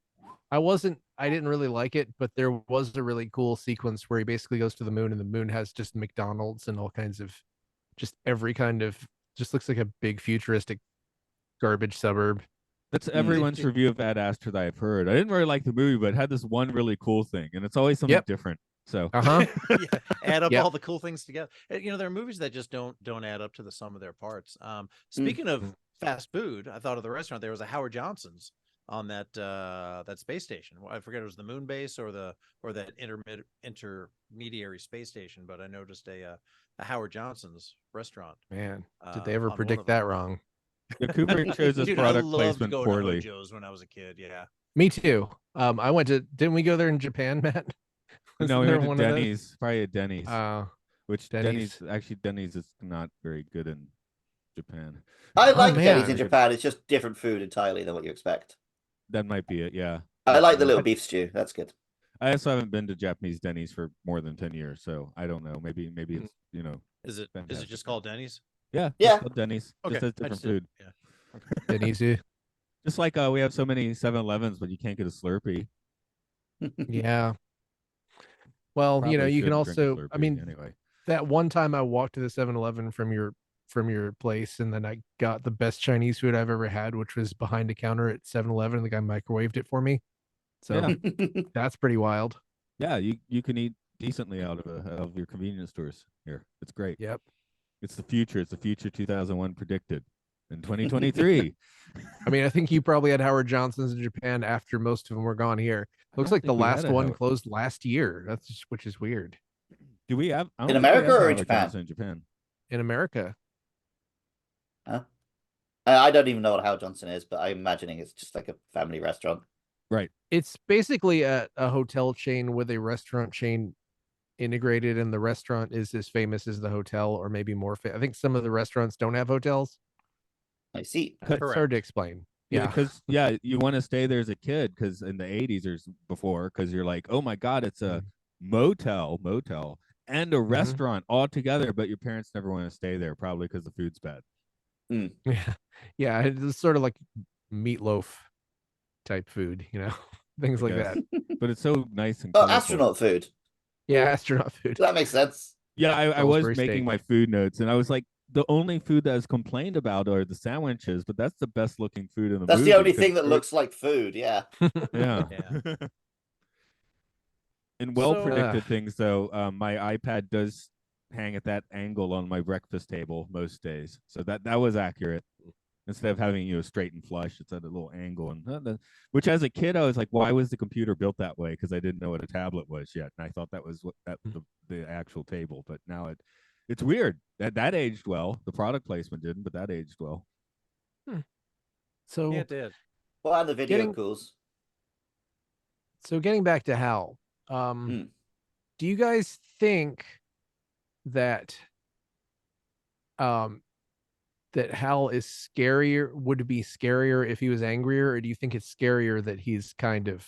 I didn't really like it, but there was a really cool sequence where he basically goes to the moon, and the moon has just McDonald's and all kinds of, just every kind of, just looks like a big futuristic garbage suburb. That's everyone's review of Ad Astra that I've heard. I didn't really like the movie, but it had this one really cool thing, and it's always something different. So add up all the cool things together. There are movies that just don't add up to the sum of their parts. Speaking of fast food, I thought of the restaurant. There was a Howard Johnson's on that space station. I forget it was the moon base or that intermediary space station, but I noticed a Howard Johnson's restaurant. Man, did they ever predict that wrong? Yeah, Kubrick chose his product placement poorly. Joe's when I was a kid, yeah. Me too. Didn't we go there in Japan, Matt? No, we went to Denny's, probably at Denny's. Which Denny's is not very good in Japan. I like Denny's in Japan. It's just different food entirely than what you expect. That might be it, yeah. I like the little beef stew. That's good. I also haven't been to Japanese Denny's for more than 10 years, so I don't know. Maybe it's Is it just called Denny's? Yeah. Denny's. Okay. Just has different food. Yeah. Okay. Denny's. Just like we have so many 7-Elevens, but you can't get a Slurpee. Yeah. Well, Probably you can shouldn't also, drink a Slurpee I mean, anyway. that one time I walked to the 7-Eleven from your place, and then I got the best Chinese food I've ever had, which was behind a counter at 7-Eleven. The guy microwaved it for me. So that's pretty wild. Yeah, you can eat decently out of your convenience stores here. It's great. Yep. It's the future. It's the future 2001 predicted in 2023. I mean, I think you probably had Howard Johnson's in Japan after most of them were gone here. Looks like the last one closed last year. Which is weird. Do we have in America or in Japan? In Japan. In America. Huh? I don't even know what Howard Johnson is, but I'm imagining it's just like a family restaurant. Right. It's basically a hotel chain with a restaurant chain integrated, and the restaurant is as famous as the hotel, or maybe more. I think some of the restaurants don't have hotels. I see. It's hard to explain. Yeah, because you want to stay there as a kid, because in the 80s or before, because you're like, oh my god, it's a motel and a restaurant all together, but your parents never want to stay there, probably because the food's bad. Yeah, it's sort of like Meatloaf. type food, things I like guess. that. But it's so nice and Oh, colorful. astronaut food. Yeah, astronaut food. That makes sense. Yeah, I was Salisbury making steak. my food notes, and I was like, the only food that is complained about are the sandwiches, but that's the best looking food in the That's movie. the only 'cause thing that looks like food. Yeah. yeah. Yeah. In well So- predicted things, though, my iPad does hang at that angle on my breakfast table most days, so that was accurate. Instead of having straight and flush, it's at a little angle, and which as a kid I was like, why was the computer built that way? Because I didn't know what a tablet was yet, and I thought that was the actual table. But now it's weird that aged well. The product placement didn't, but that aged well. So Yeah, it did. Well, and the video Getting- calls. So getting back to Hal, do you guys think that that Hal is scarier, would be scarier if he was angrier, or do you think it's scarier that he's kind of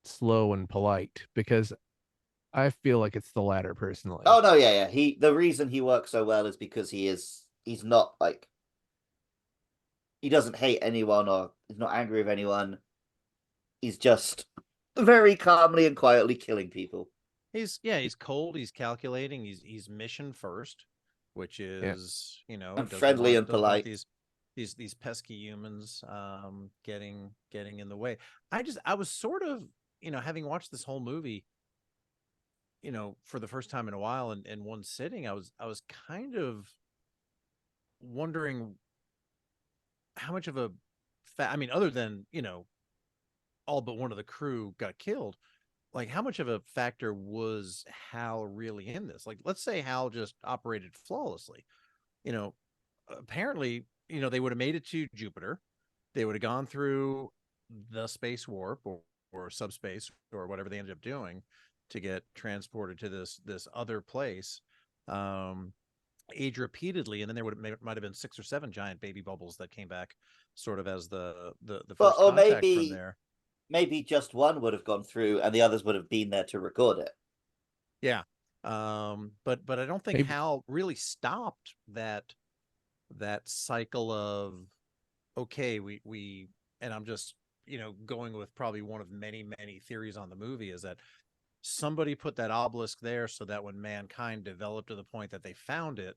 slow and polite? Because I feel like it's the latter personally. Oh no, yeah. The reason he works so well is because he's not like, he doesn't hate anyone or he's not angry with anyone. He's just very calmly and quietly killing people. He's cold, he's calculating, he's mission first, which is, And doesn't friendly and doesn't want polite. these pesky humans getting in the way. I was sort of, having watched this whole movie, for the first time in a while in one sitting, I was kind of wondering how much of a other than, all but one of the crew got killed, like how much of a factor was Hal really in this? Like, let's say Hal just operated flawlessly. Apparently, they would have made it to Jupiter. They would have gone through the space warp or subspace or whatever they ended up doing to get transported to this other place, age repeatedly, and then there might have been 6 or 7 giant baby bubbles that came back, sort of as the first Or contact maybe from there. maybe just one would have gone through, and the others would have been there to record it. Yeah, but I don't think Hal really stopped that cycle of, okay, we and I'm just going with probably one of many theories on the movie, is that somebody put that obelisk there so that when mankind developed to the point that they found it,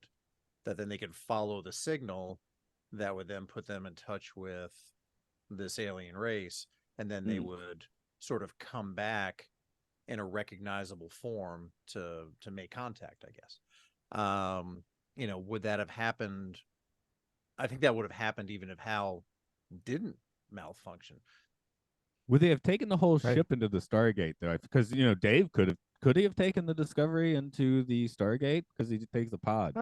that then they could follow the signal that would then put them in touch with this alien race, and then they would sort of come back in a recognizable form to make contact, I guess. Would that have happened? I think that would have happened even if Hal didn't malfunction. Would they have taken the whole ship into the Stargate though? Because Dave could he have taken the Discovery into the Stargate because he takes the pod?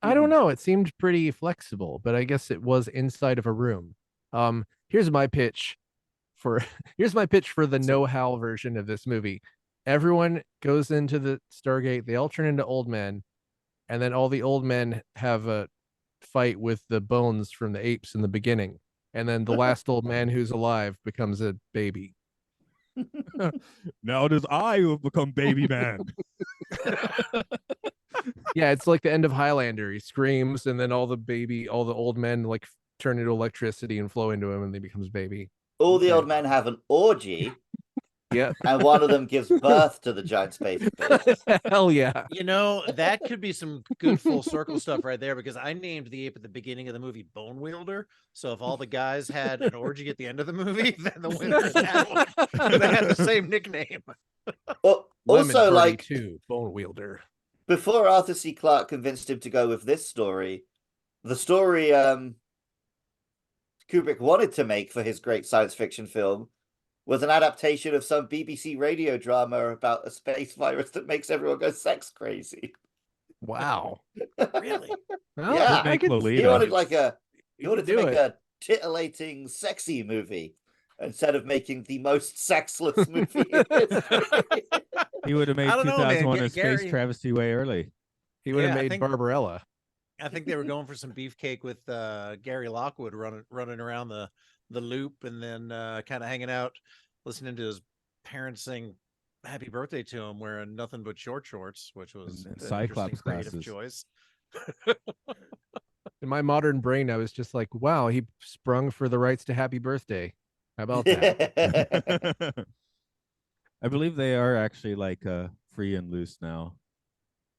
I don't know. It seemed pretty flexible, but I guess it was inside of a room. Here's my pitch for the no Hal version of this movie. Everyone goes into the Stargate, they all turn into old men, and then all the old men have a fight with the bones from the apes in the beginning. And then the last old man who's alive becomes a baby. Now it is I who have become baby man. Yeah, it's like the end of Highlander. He screams, and then all the old men like turn into electricity and flow into him, and he becomes baby. All the old men have an orgy. Yeah. And one of them gives birth to the giant space fish. Hell yeah. That could be some good full circle stuff right there, because I named the ape at the beginning of the movie Bone Wielder. So if all the guys had an orgy at the end of the movie, then the winner is that one. They had the same nickname. Well, also, like, Bone Wielder. Before Arthur C. Clarke convinced him to go with this story, the story Kubrick wanted to make for his great science fiction film was an adaptation of some BBC radio drama about a space virus that makes everyone go sex crazy. Wow. Really? Well, Yeah. Make Lolita. He wanted to make it. a titillating, sexy movie instead of making the most sexless movie in history. He would have made I don't know, man. 2001: A Gary- Space Travesty way early. He would have Yeah, I made think- Barbarella. I think they were going for some beefcake with Gary Lockwood running around the loop, and then kind of hanging out, listening to his parents sing happy birthday to him wearing nothing but short shorts, which was And an Cyclops interesting creative glasses. choice. In my modern brain, I was just like, wow, he sprung for the rights to Happy Birthday. How about that? I believe they are actually like free and loose now.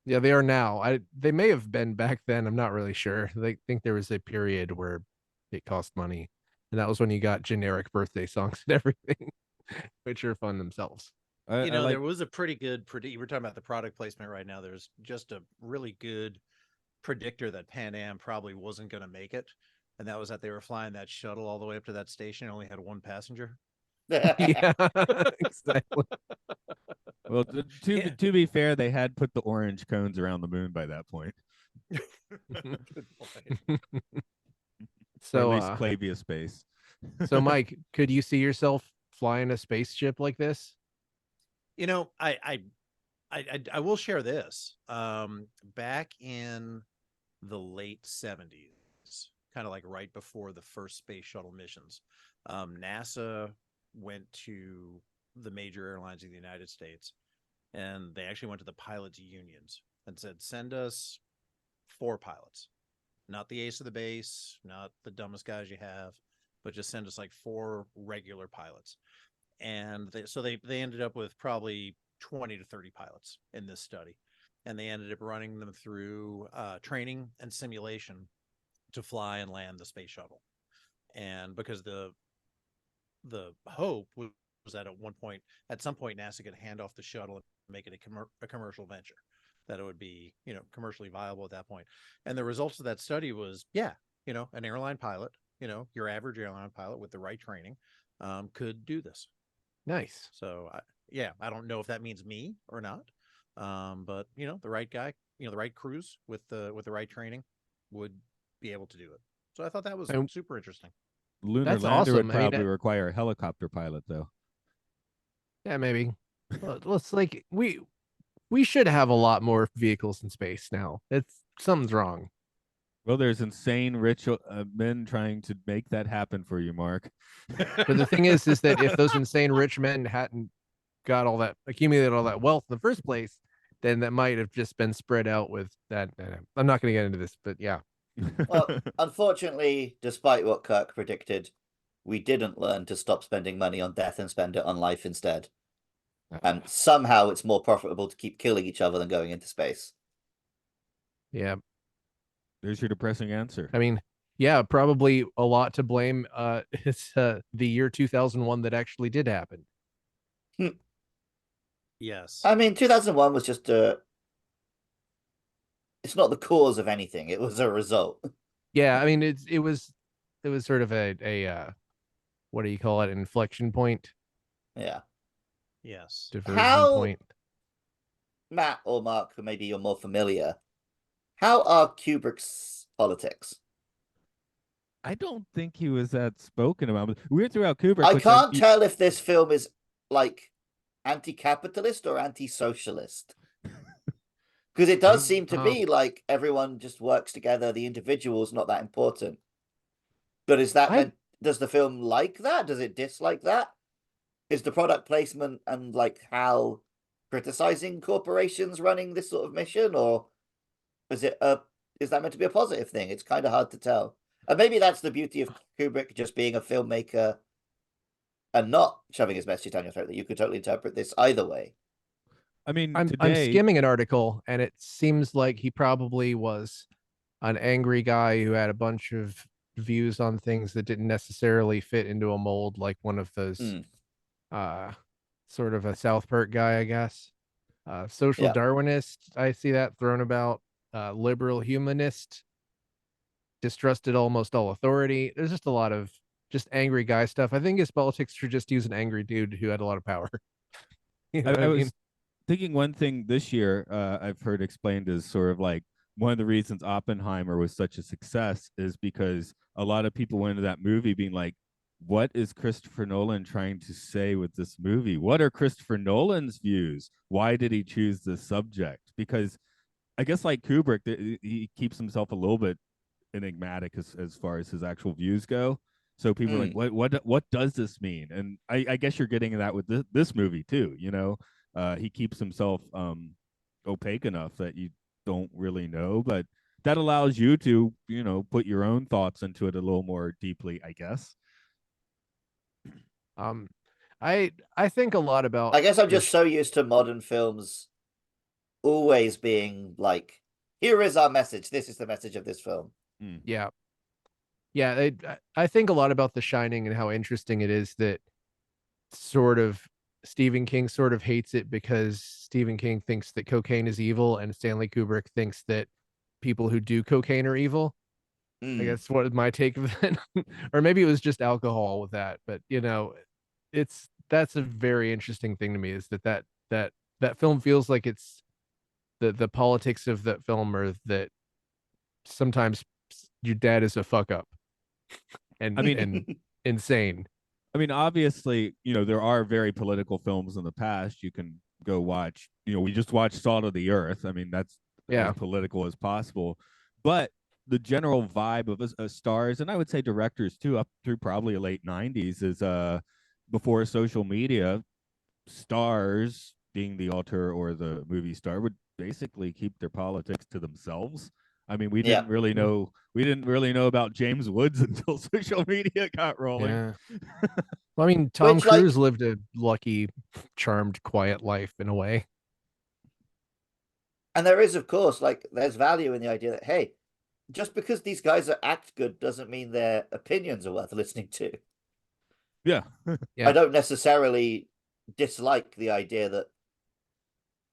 Yeah, they are now. They may have been back then. I'm not really sure. They think there was a period where it cost money, and that was when you got generic birthday songs and everything, which are fun themselves. You know, I like, there was a pretty good we're talking about the product placement right now. There's just a really good predictor that Pan Am probably wasn't going to make it, and that was that they were flying that shuttle all the way up to that station and only had one passenger. Yeah, exactly. well, Yeah. to be fair, they had put the orange cones around the moon by that point. Good point. Or at So, least Clavius base. so Mike, could you see yourself flying a spaceship like this? You know, I will share this. Back in the late 70s, kind of like right before the first space shuttle missions, NASA went to the major airlines in the United States, and they actually went to the pilots unions and said, send us 4 pilots, not the ace of the base, not the dumbest guys you have, but just send us like 4 regular pilots. And they ended up with probably 20 to 30 pilots in this study, and they ended up running them through training and simulation to fly and land the space shuttle. And because the hope was that at some point NASA could hand off the shuttle and make it a commercial venture, that it would be, you know, commercially viable at that point. And the results of that study was, yeah, you know, an airline pilot, you know, your average airline pilot with the right training could do this. Nice. So yeah, I don't know if that means me or not, but you know, the right guy, you know, the right crews with the right training would be able to do it. So I thought that was super interesting. Lunar That's lander would awesome. I mean, probably require a helicopter pilot, though. Yeah, maybe. Let's like we should have a lot more vehicles in space now. Something's wrong. Well, there's insane rich men trying to make that happen for you, Mark. But the thing is that if those insane rich men hadn't accumulated all that wealth in the first place, then that might have just been spread out with that. I'm not going to get into this, but yeah. Well, unfortunately, despite what Kirk predicted, we didn't learn to stop spending money on death and spend it on life instead. And somehow it's more profitable to keep killing each other than going into space. Yeah. There's your depressing answer. I mean, yeah, probably a lot to blame. It's the year 2001 that actually did happen. Yes. I mean, 2001 was just it's not the cause of anything. It was a result. Yeah, I mean, it was sort of a what do you call it? An inflection point. Yeah. Yes. Diversion point. Matt or Mark, who maybe you're more familiar, how are Kubrick's politics? I don't think he was that spoken about. We went throughout Kubrick. I can't tell if this film is like anti-capitalist or anti-socialist. Because it does seem to be like everyone just works together. The individual is not that important. But is that meant? Does the film like that? Does it dislike that? Is the product placement and like how criticizing corporations running this sort of mission, or is that meant to be a positive thing? It's kind of hard to tell. And maybe that's the beauty of Kubrick just being a filmmaker and not shoving his message down your throat, that you could totally interpret this either way. I mean, I'm skimming an article, and it seems like he probably was an angry guy who had a bunch of views on things that didn't necessarily fit into a mold, like one of those sort of a South Park guy, I guess. Social Darwinist, I see that thrown about. Liberal humanist, distrusted almost all authority. There's just a lot of just angry guy stuff. I think his politics were just use an angry dude who had a lot of power. You know I what I mean? was thinking one thing this year I've heard explained as sort of like one of the reasons Oppenheimer was such a success is because a lot of people went into that movie being like, what is Christopher Nolan trying to say with this movie? What are Christopher Nolan's views? Why did he choose this subject? Because I guess like Kubrick, he keeps himself a little bit enigmatic as far as his actual views go. So people are like, what does this mean? And I guess you're getting that with this movie too. You know, he keeps himself opaque enough that you don't really know, but that allows you to, you know, put your own thoughts into it a little more deeply, I guess. Um, I think a lot about. I guess I'm just so used to modern films always being like, here is our message. This is the message of this film. Yeah. Yeah, I think a lot about The Shining and how interesting it is that sort of Stephen King sort of hates it because Stephen King thinks that cocaine is evil and Stanley Kubrick thinks that people who do cocaine are evil. I guess what my take of it. Or maybe it was just alcohol with that, but that's a very interesting thing to me, is that film feels like it's the politics of that film are that sometimes your dad is a fuck up and and insane. I mean, obviously, there are very political films in the past. You can go watch, we just watched Salt of the Earth. I mean, that's as political as possible. But the general vibe of stars, and I would say directors too, up through probably late 90s, is before social media, stars, being the author or the movie star, would basically keep their politics to themselves. I mean, we didn't really know about James Woods until social media got rolling. Yeah. Well, I mean, Tom Cruise lived a lucky, charmed, quiet life in a way. And there is, of course, there's value in the idea that, hey, just because these guys act good doesn't mean their opinions are worth listening to. Yeah. I don't necessarily dislike the idea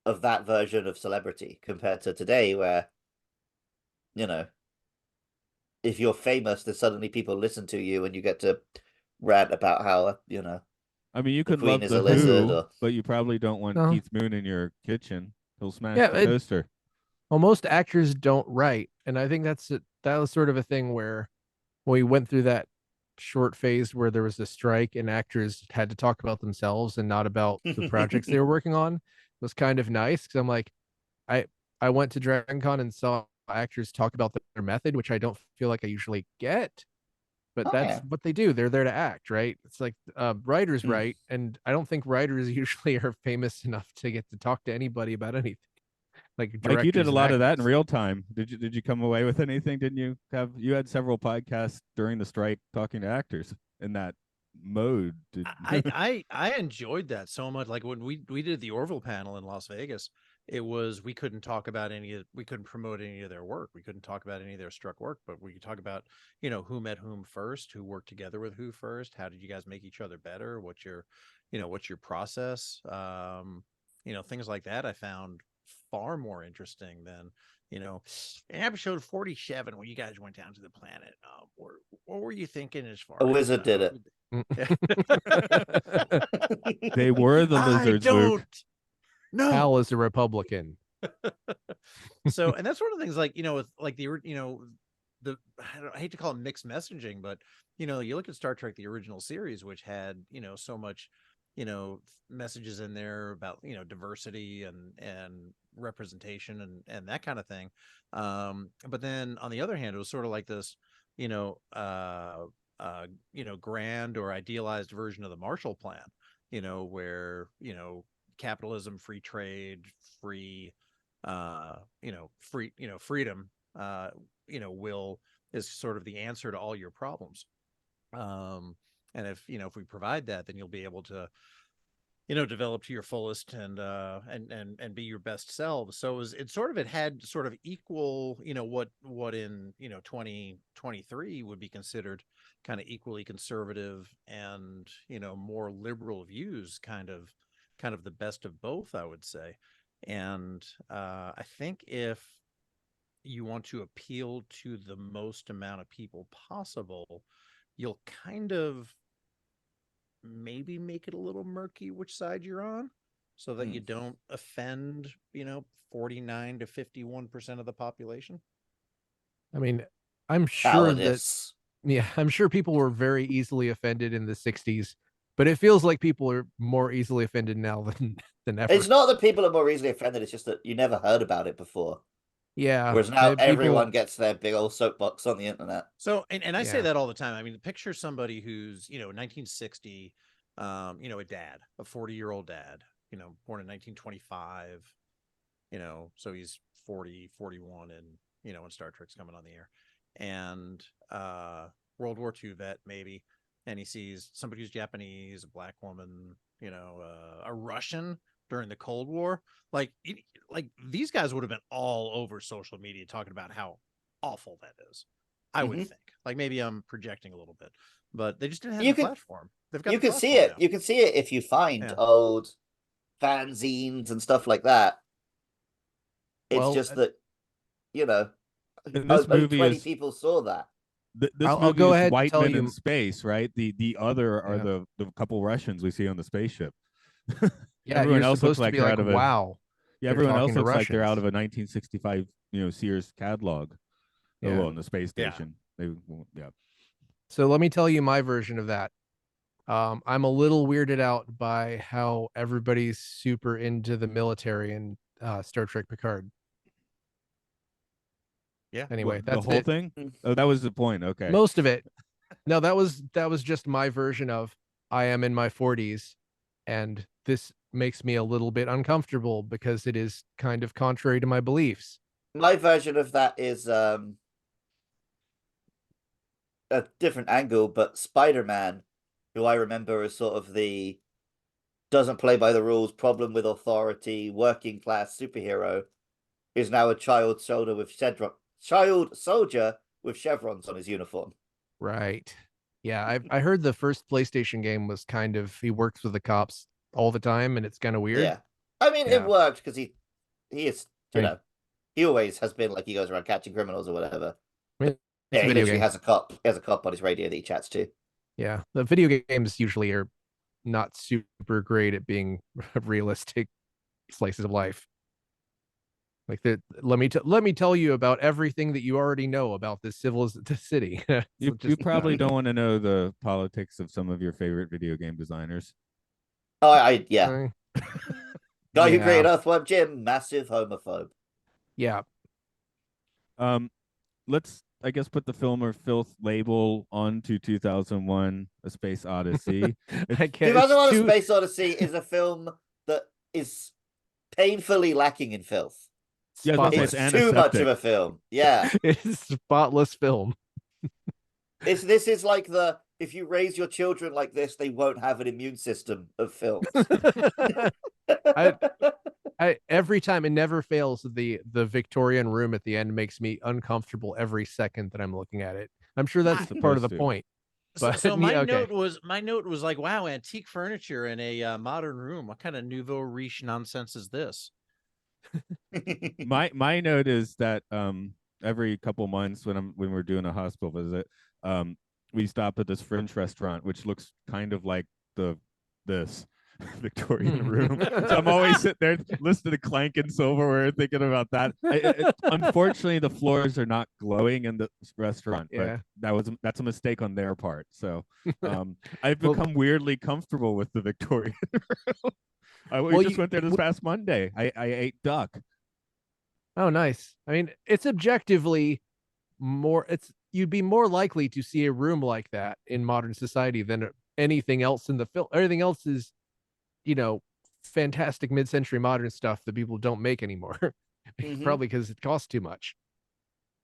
of that version of celebrity compared to today, where, if you're famous, then suddenly people listen to you and you get to rant about how, I mean, you could love the Who, but you probably don't want Keith Moon in your kitchen. He'll smash the toaster. Well, most actors don't write, and I think that was sort of a thing where we went through that short phase where there was a strike and actors had to talk about themselves and not about the projects they were working on. It was kind of nice because I'm like, I went to Dragon Con and saw actors talk about their method, which I don't feel like I usually get, but that's what they do. They're there to act, right? It's like writers write, and I don't think writers usually are famous enough to get to talk to anybody about anything. Like you did a lot of that in real time. Did you come away with anything? Didn't you had several podcasts during the strike talking to actors in that mode? I enjoyed that so much. Like when we did the Orville panel in Las Vegas, it was, we couldn't promote any of their work. We couldn't talk about any of their struck work, but we could talk about, who met whom first, who worked together with who first, how did you guys make each other better? What's your process? Things like that I found far more interesting than, in episode 47 when you guys went down to the planet. What were you thinking as far as a wizard did it? They were the lizards, Luke. No, Hal is a Republican. So, and that's one of the things, like, with like I hate to call it mixed messaging, but you look at Star Trek, the original series, which had, so much, messages in there about, diversity and representation and that kind of thing. But then on the other hand, it was sort of like this, grand or idealized version of the Marshall Plan, where, capitalism, free trade, freedom, is sort of the answer to all your problems. And if we provide that, then you'll be able to, develop to your fullest and be your best selves. So it had sort of equal, what in, 2023 would be considered kind of equally conservative and, more liberal views, kind of the best of both, I would say. And I think if you want to appeal to the most amount of people possible, you'll kind of maybe make it a little murky which side you're on, so that you don't offend 49 to 51% of the population. I mean, I'm sure I'm sure people were very easily offended in the 60s, but it feels like people are more easily offended now than ever. It's not that people are more easily offended, it's just that you never heard about it before. Yeah. Whereas now everyone gets their big old soapbox on the internet. So, and I say that all the time. I mean, picture somebody who's, 1960, a dad, a 40-year-old dad, born in 1925, so he's 40, 41, and when Star Trek's coming on the air, and World War II vet, maybe, and he sees somebody who's Japanese, a black woman, a Russian during the Cold War. Like these guys would have been all over social media talking about how awful that is. I would think. Like maybe I'm projecting a little bit, but they just didn't have a platform. They've got. You can see it. Now. You can see it if you find old fanzines and stuff like that. It's just that, this movie 20 people saw that. This movie go is ahead white and men tell in you. space, right? The other are the couple Russians we see on the spaceship. Yeah, everyone you're else supposed looks like to be they're like, out of wow. Yeah, everyone else looks like they're out of a 1965, Sears catalog. Yeah. Oh, well, in the space station. Yeah. So let me tell you my version of that. I'm a little weirded out by how everybody's super into the military in Star Trek Picard. Yeah. Anyway, that's the whole thing. Oh, that was the point. Okay. Most of it. No, that was just my version of I am in my 40s, and this makes me a little bit uncomfortable because it is kind of contrary to my beliefs. My version of that is a different angle, but Spider-Man, who I remember as sort of the doesn't play by the rules, problem with authority, working class superhero, is now a child soldier with chevrons on his uniform. Right. Yeah, I heard the first PlayStation game was kind of he works with the cops all the time, and it's kind of weird. Yeah, I mean it worked because he is he always has been like he goes around catching criminals or whatever. He literally has a cop on his radio that he chats to. Yeah, the video games usually are not super great at being realistic slices of life. Like let me tell you about everything that you already know about this city. You probably don't want to know the politics of some of your favorite video game designers. Oh, Guy who created Earthworm Jim, massive homophobe. Yeah. Let's I guess put the film or Filth label onto 2001: A Space Odyssey. 2001: A Space Odyssey is a film that is painfully lacking in filth. Yeah, it's too much of a film. Yeah, it's a spotless film. This is like if you raise your children like this, they won't have an immune system of films. I every time it never fails. The Victorian room at the end makes me uncomfortable every second that I'm looking at it. I'm sure that's part of the point. But so my note was like, wow, antique furniture in a modern room. What kind of nouveau riche nonsense is this? my note is that every couple months when we're doing a hospital visit, we stop at this French restaurant which looks kind of like this Victorian room. So I'm always sitting there listening to clanking silverware, thinking about that. Unfortunately, the floors are not glowing in the restaurant, but that's a mistake on their part. So I've become weirdly comfortable with the Victorian room. We just went there this past Monday. I ate duck. Oh, nice. I mean, it's objectively you'd be more likely to see a room like that in modern society than anything else in the film. Everything else is, fantastic mid-century modern stuff that people don't make anymore. Probably because it costs too much.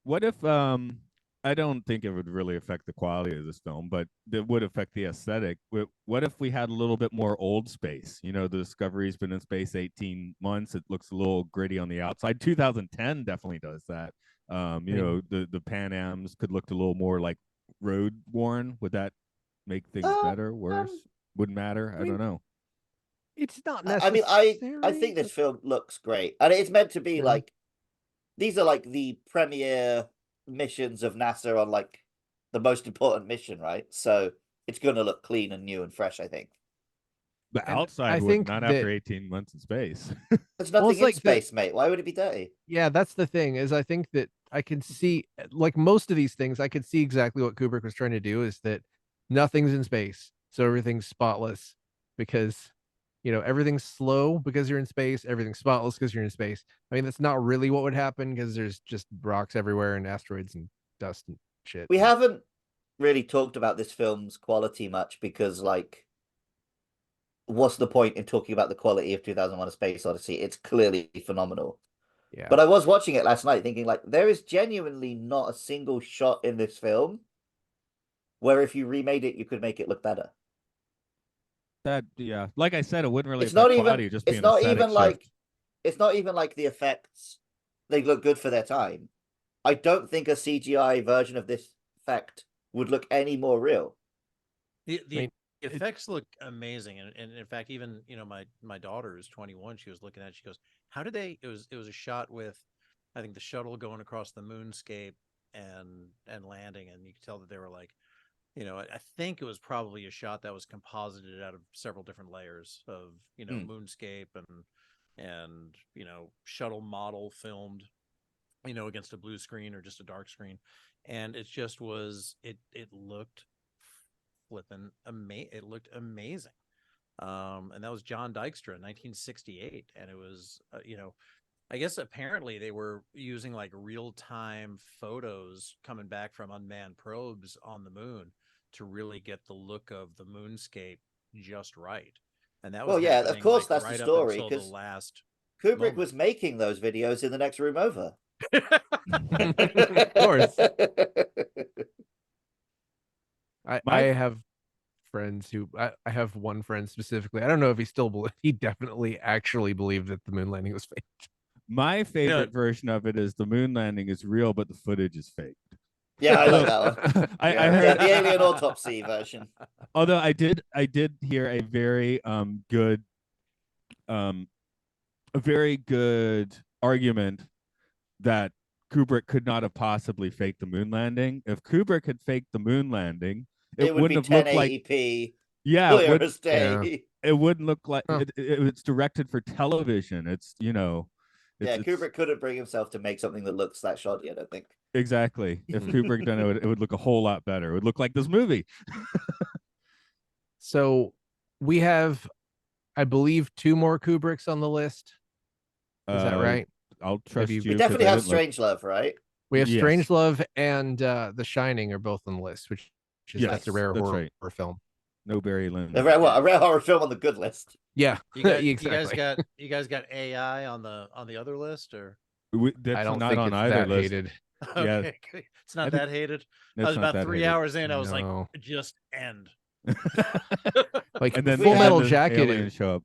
What if I don't think it would really affect the quality of this film, but it would affect the aesthetic. What if we had a little bit more old space? The Discovery's been in space 18 months. It looks a little gritty on the outside. 2010 definitely does that. The Pan Ams could look a little more like road worn. Would that make things better, worse? Wouldn't matter. I don't know. It's not necessary. I mean, I think this film looks great, and it's meant to be like these are like the premiere missions of NASA on like the most important mission, right? So it's going to look clean and new and fresh, I think. The outside would not after 18 months in space. There's nothing in space, mate. Why would it be dirty? Yeah, that's the thing. Is I think that I can see, like most of these things, I could see exactly what Kubrick was trying to do. Is that nothing's in space, so everything's spotless because everything's slow because you're in space. Everything's spotless because you're in space. I mean, that's not really what would happen because there's just rocks everywhere and asteroids and dust and shit. We haven't really talked about this film's quality much because, like, what's the point in talking about the quality of 2001: A Space Odyssey? It's clearly phenomenal. Yeah. But I was watching it last night thinking, like, there is genuinely not a single shot in this film where if you remade it, you could make it look better. That yeah, like I said, it wouldn't really It's affect not even. quality. Just be It's an not aesthetic even shift. like. It's not even like the effects. They look good for their time. I don't think a CGI version of this effect would look any more real. The effects look amazing, and in fact, even my daughter is 21. She was looking at it, she goes, "How did they?" It was a shot with, I think, the shuttle going across the moonscape and landing, and you could tell that they were like, I think it was probably a shot that was composited out of several different layers of moonscape and shuttle model filmed against a blue screen or just a dark screen, and it just was it looked flipping amazing. It looked amazing. And that was John Dykstra in 1968, and it was I guess apparently they were using like real-time photos coming back from unmanned probes on the moon to really get the look of the moonscape just right. And that was of course, that's right the up story, until the because last Kubrick moment. was making those videos in the next room over. Of course. I have friends who I have one friend specifically. I don't know if he still he definitely actually believed that the moon landing was fake. My favorite version of it is the moon landing is real, but the footage is fake. Yeah, I like that one. I heard the alien autopsy version. Although I did hear a very good argument that Kubrick could not have possibly faked the moon landing. If Kubrick had faked the moon landing, it would wouldn't be have looked like 1080p. Yeah, Clear as day. it wouldn't look like Huh. it's directed for television. It's Kubrick couldn't bring himself to make something that looks that shoddy, I don't think. Exactly. If Kubrick done it, it would look a whole lot better. It would look like this movie. So we have, I believe, 2 more Kubricks on the list. Is that right? I'll trust Maybe you. We definitely have Strangelove, right? We have Yes. Strangelove and The Shining are both on the list, which is that's a rare horror film. No Barry Lyndon. A rare horror film on the good list. Yeah, exactly. You guys got AI on the other list, or That's I don't not think on it's either that list. hated. Okay, it's not that hated. I was about 3 hours in. I was like, just end. Like, and then Full Metal Jacket aliens show up.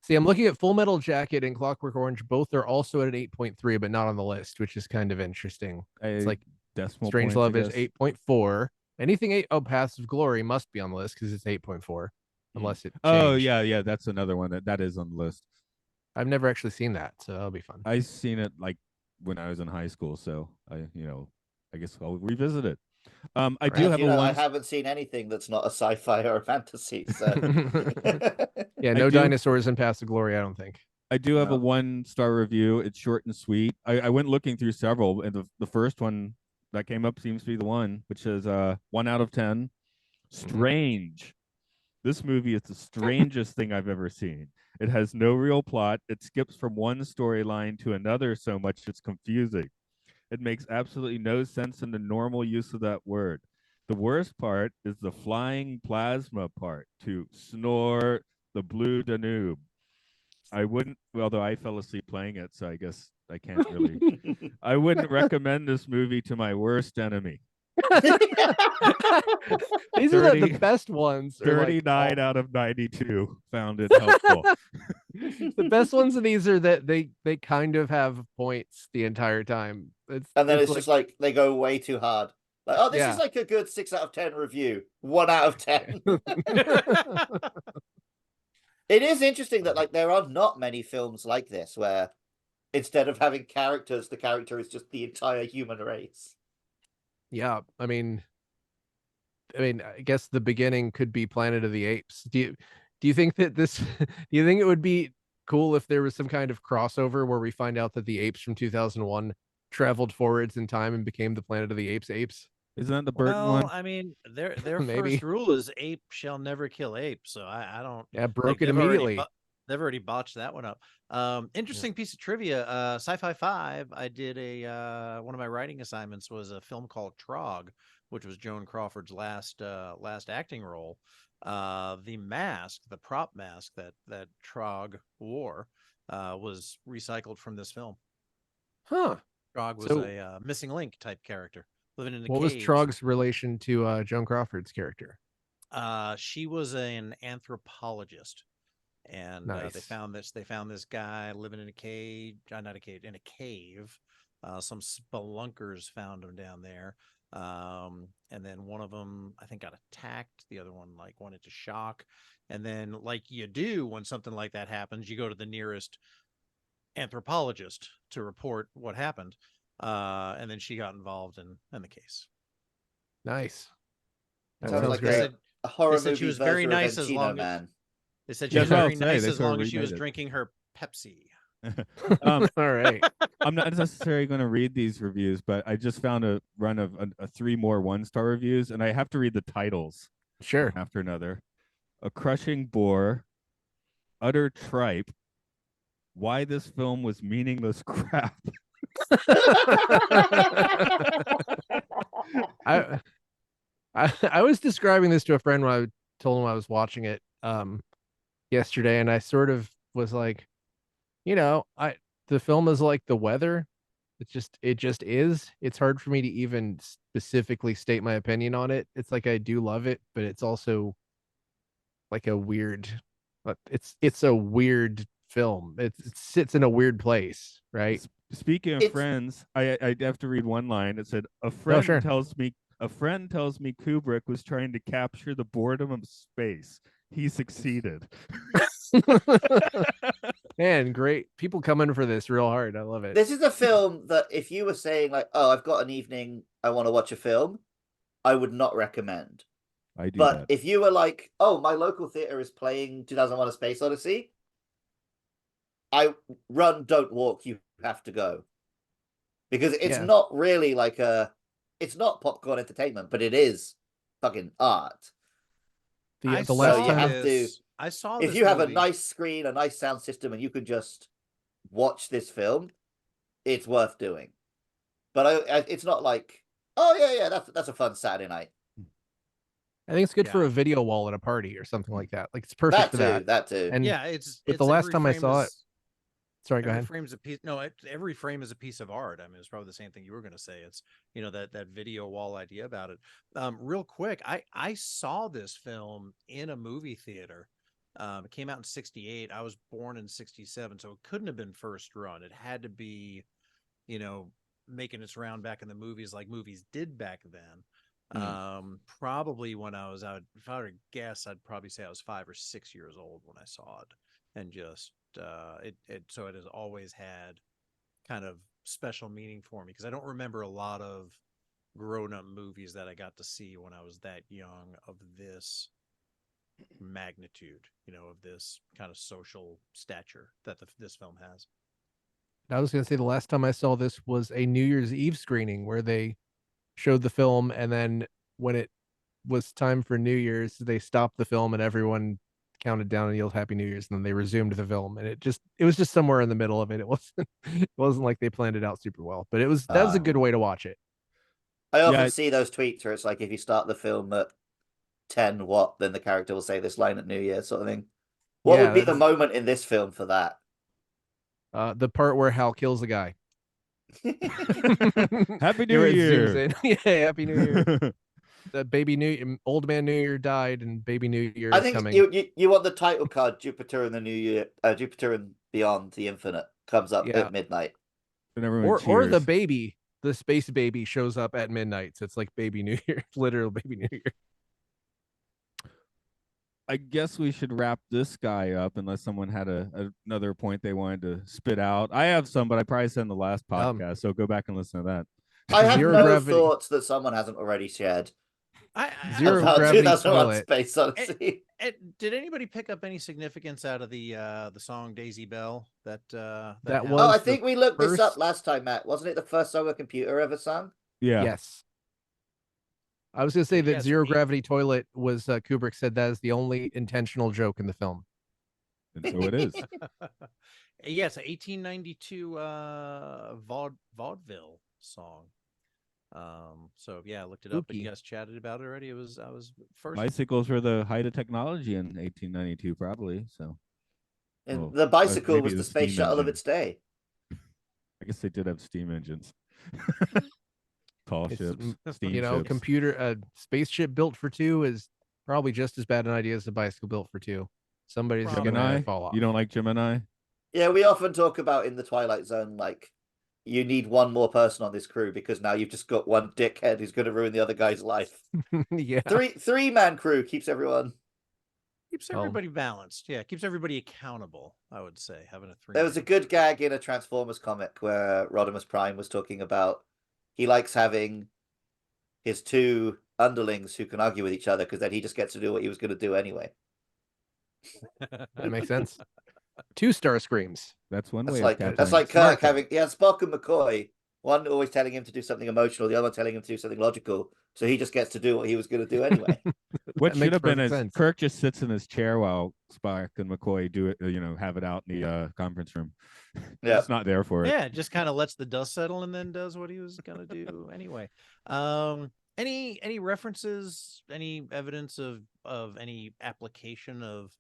See, I'm looking at Full Metal Jacket and Clockwork Orange. Both are also at an 8.3, but not on the list, which is kind of interesting. It's like Strangelove is 8.4. Anything Paths of Glory must be on the list because it's 8.4, unless it changed. Oh yeah, that's another one that is on the list. I've never actually seen that, so that'll be fun. I seen it like when I was in high school, so I guess I'll revisit it. I do have I haven't seen anything that's not a sci-fi or a fantasy. So yeah, no dinosaurs in Paths of Glory, I don't think. I do have a 1-star review. It's short and sweet. I went looking through several, and the first one that came up seems to be the one, which is 1 out of 10. Strange. This movie is the strangest thing I've ever seen. It has no real plot. It skips from one storyline to another so much it's confusing. It makes absolutely no sense in the normal use of that word. The worst part is the flying plasma part, to snore the blue Danube. I wouldn't, although I fell asleep playing it, so I guess I can't really. I wouldn't recommend this movie to my worst enemy. These are the best ones. 39 out of 92 found it helpful. The best ones of these are that they kind of have points the entire time. And then it's just like they go way too hard. Like, oh, this is like a good 6 out of 10 review. 1 out of 10. It is interesting that like there are not many films like this where instead of having characters, the character is just the entire human race. Yeah, I mean, I guess the beginning could be Planet of the Apes. Do you think that do you think it would be cool if there was some kind of crossover where we find out that the apes from 2001 traveled forwards in time and became the Planet of the Apes? Isn't that the Burton one? I mean, their first rule is ape shall never kill ape. So I don't. Yeah, broke it immediately. They've already botched that one up. Interesting piece of trivia. Sci-Fi 5. I did one of my writing assignments was a film called Trog, which was Joan Crawford's last acting role. The mask, the prop mask that Trog wore, was recycled from this film. Huh. Trog was a missing link type character. living in a What was cage. Trog's relation to Joan Crawford's character? She was an anthropologist, and Nice. they found this guy living in a cage, not a cage, in a cave. Some spelunkers found him down there, and then one of them, I think, got attacked. The other one like went into shock, and then, like you do when something like that happens, you go to the nearest anthropologist to report what happened, and then she got involved in the case. Nice. That Sounds sounds like great. a horror They said movie she was very version nice of as Encino long as Man. they said she Yeah, was that's what very I'll say. nice They as sort of long as she was remade it. drinking her Pepsi. Um, All right. I'm not necessarily going to read these reviews, but I just found a run of a 3 more 1-star reviews, and I have to read the titles Sure. one after another. A crushing bore, utter tripe, why this film was meaningless crap. I was describing this to a friend when I told him I was watching it yesterday, and I sort of was like, the film is like the weather. It just is. It's hard for me to even specifically state my opinion on it. It's like I do love it, but it's also like a weird, but it's a weird film. It sits in a weird place, right? Speaking of friends, I have to read one line. It said, a friend tells me Kubrick was trying to capture the boredom of space. He succeeded. Man, great. People coming for this real hard. I love it. This is a film that if you were saying like, oh, I've got an evening, I want to watch a film, I would not recommend. I do But that. if you were like, oh, my local theater is playing 2001: A Space Odyssey, don't walk, you have to go. Because it's not really like it's not popcorn entertainment, but it is fucking art. The last you time have to, I saw if this you have a movie. nice screen, a nice sound system, and you can just watch this film, it's worth doing. But it's not like, oh yeah, that's a fun Saturday night. I think it's good for a video wall at a party or something like that. Like it's perfect for that. That too. And yeah, it's the last time I saw it. Sorry, go ahead. Frame's a piece. No, every frame is a piece of art. I mean, it's probably the same thing you were going to say. It's that video wall idea about it. Real quick, I saw this film in a movie theater. It came out in '68. I was born in '67, so it couldn't have been first run. It had to be, making its round back in the movies like movies did back then. Probably when I was out, if I were to guess, I'd probably say I was 5 or 6 years old when I saw it, and just so it has always had kind of special meaning for me because I don't remember a lot of grown-up movies that I got to see when I was that young of this magnitude, of this kind of social stature that this film has. I was going to say the last time I saw this was a New Year's Eve screening where they showed the film, and then when it was time for New Year's, they stopped the film and everyone counted down and yelled Happy New Year's, and then they resumed the film, and it was just somewhere in the middle of it. It wasn't like they planned it out super well, but that was a good way to watch it. I often see those tweets where it's like, if you start the film at 10 what, then the character will say this line at New Year sort of thing. What would be the moment in this film for that? The part where Hal kills a guy. Happy New Year. Yeah, Happy New Year. The old man New Year died, and baby New Year I is think coming. You want the title card, Jupiter and the New Year, Jupiter and Beyond the Infinite comes up at midnight. Or the baby, the space baby shows up at midnight. So it's like baby New Year, literal baby New Year. I guess we should wrap this guy up unless someone had another point they wanted to spit out. I have some, but I probably said in the last podcast, so go back and listen to that. I have no thoughts that someone hasn't already shared. Zero Gravity 2001: Space Odyssey. Did anybody pick up any significance out of the song Daisy Bell? That was. Oh, I think we looked this up last time, Matt. Wasn't it the first song a computer ever sung? Yeah. Yes. I was going to say that Zero Gravity Toilet was Kubrick said that is the only intentional joke in the film. And so it is. Yes, 1892 vaudeville song. So yeah, I looked it up, but you guys chatted about it already. I was first. Bicycles were the height of technology in 1892, probably. So, and the bicycle was the space shuttle of its day. I guess they did have steam engines. Tall It's, ships, mm, steam you know, ships. a spaceship built for two is probably just as bad an idea as a bicycle built for two. Somebody's Probably. gonna Gemini? fall off. You don't like Gemini? Yeah, we often talk about in the Twilight Zone, like, you need one more person on this crew because now you've just got one dickhead who's going to ruin the other guy's life. Yeah. Three-man crew keeps everyone. Keeps Well- everybody balanced. Yeah, keeps everybody accountable, I would say, having a three. There was a good gag in a Transformers comic where Rodimus Prime was talking about he likes having his two underlings who can argue with each other because then he just gets to do what he was going to do anyway. That makes sense. 2-star screams. That's one way That's of like capturing. that's like Smart Kirk guy. having Spock and McCoy. One always telling him to do something emotional, the other one telling him to do something logical. So he just gets to do what he was going to do anyway. What That should makes have been perfect is sense. Kirk just sits in his chair while Spock and McCoy do it, have it out in the conference room. Yeah. He's not there for it. Yeah, just kind of lets the dust settle and then does what he was gonna do anyway. Any references, any evidence of any application of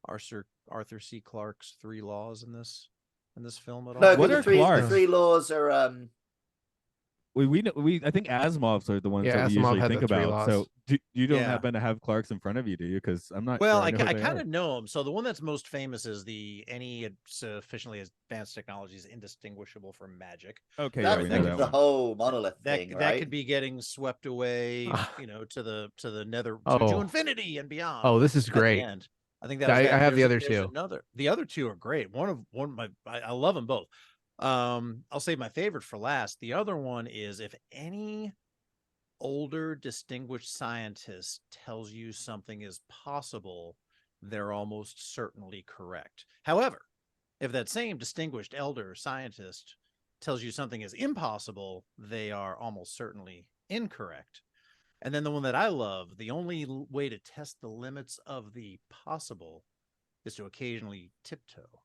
Arthur C. Clarke's three laws in this film at all? No, What because are the Clarks? three laws are We I think Asimovs are the ones Yeah, that we Asimov usually had think the three about. So laws. you don't Yeah. happen to have Clarks in front of you, do you? Because I'm not. Well, sure I know who they kind are. of know them. So the one that's most famous is the any sufficiently advanced technology is indistinguishable from magic. Okay, yeah, that's we know that the one. whole monolith That thing, that right? could be getting swept away, Ah. to the nether to Oh. infinity and beyond. Oh, this is at the great. end. I think that Yeah, was I have the other there's two. The other two are great. I love them both. I'll save my favorite for last. The other one is if any older distinguished scientist tells you something is possible, they're almost certainly correct. However, if that same distinguished elder scientist tells you something is impossible, they are almost certainly incorrect. And then the one that I love, the only way to test the limits of the possible is to occasionally tiptoe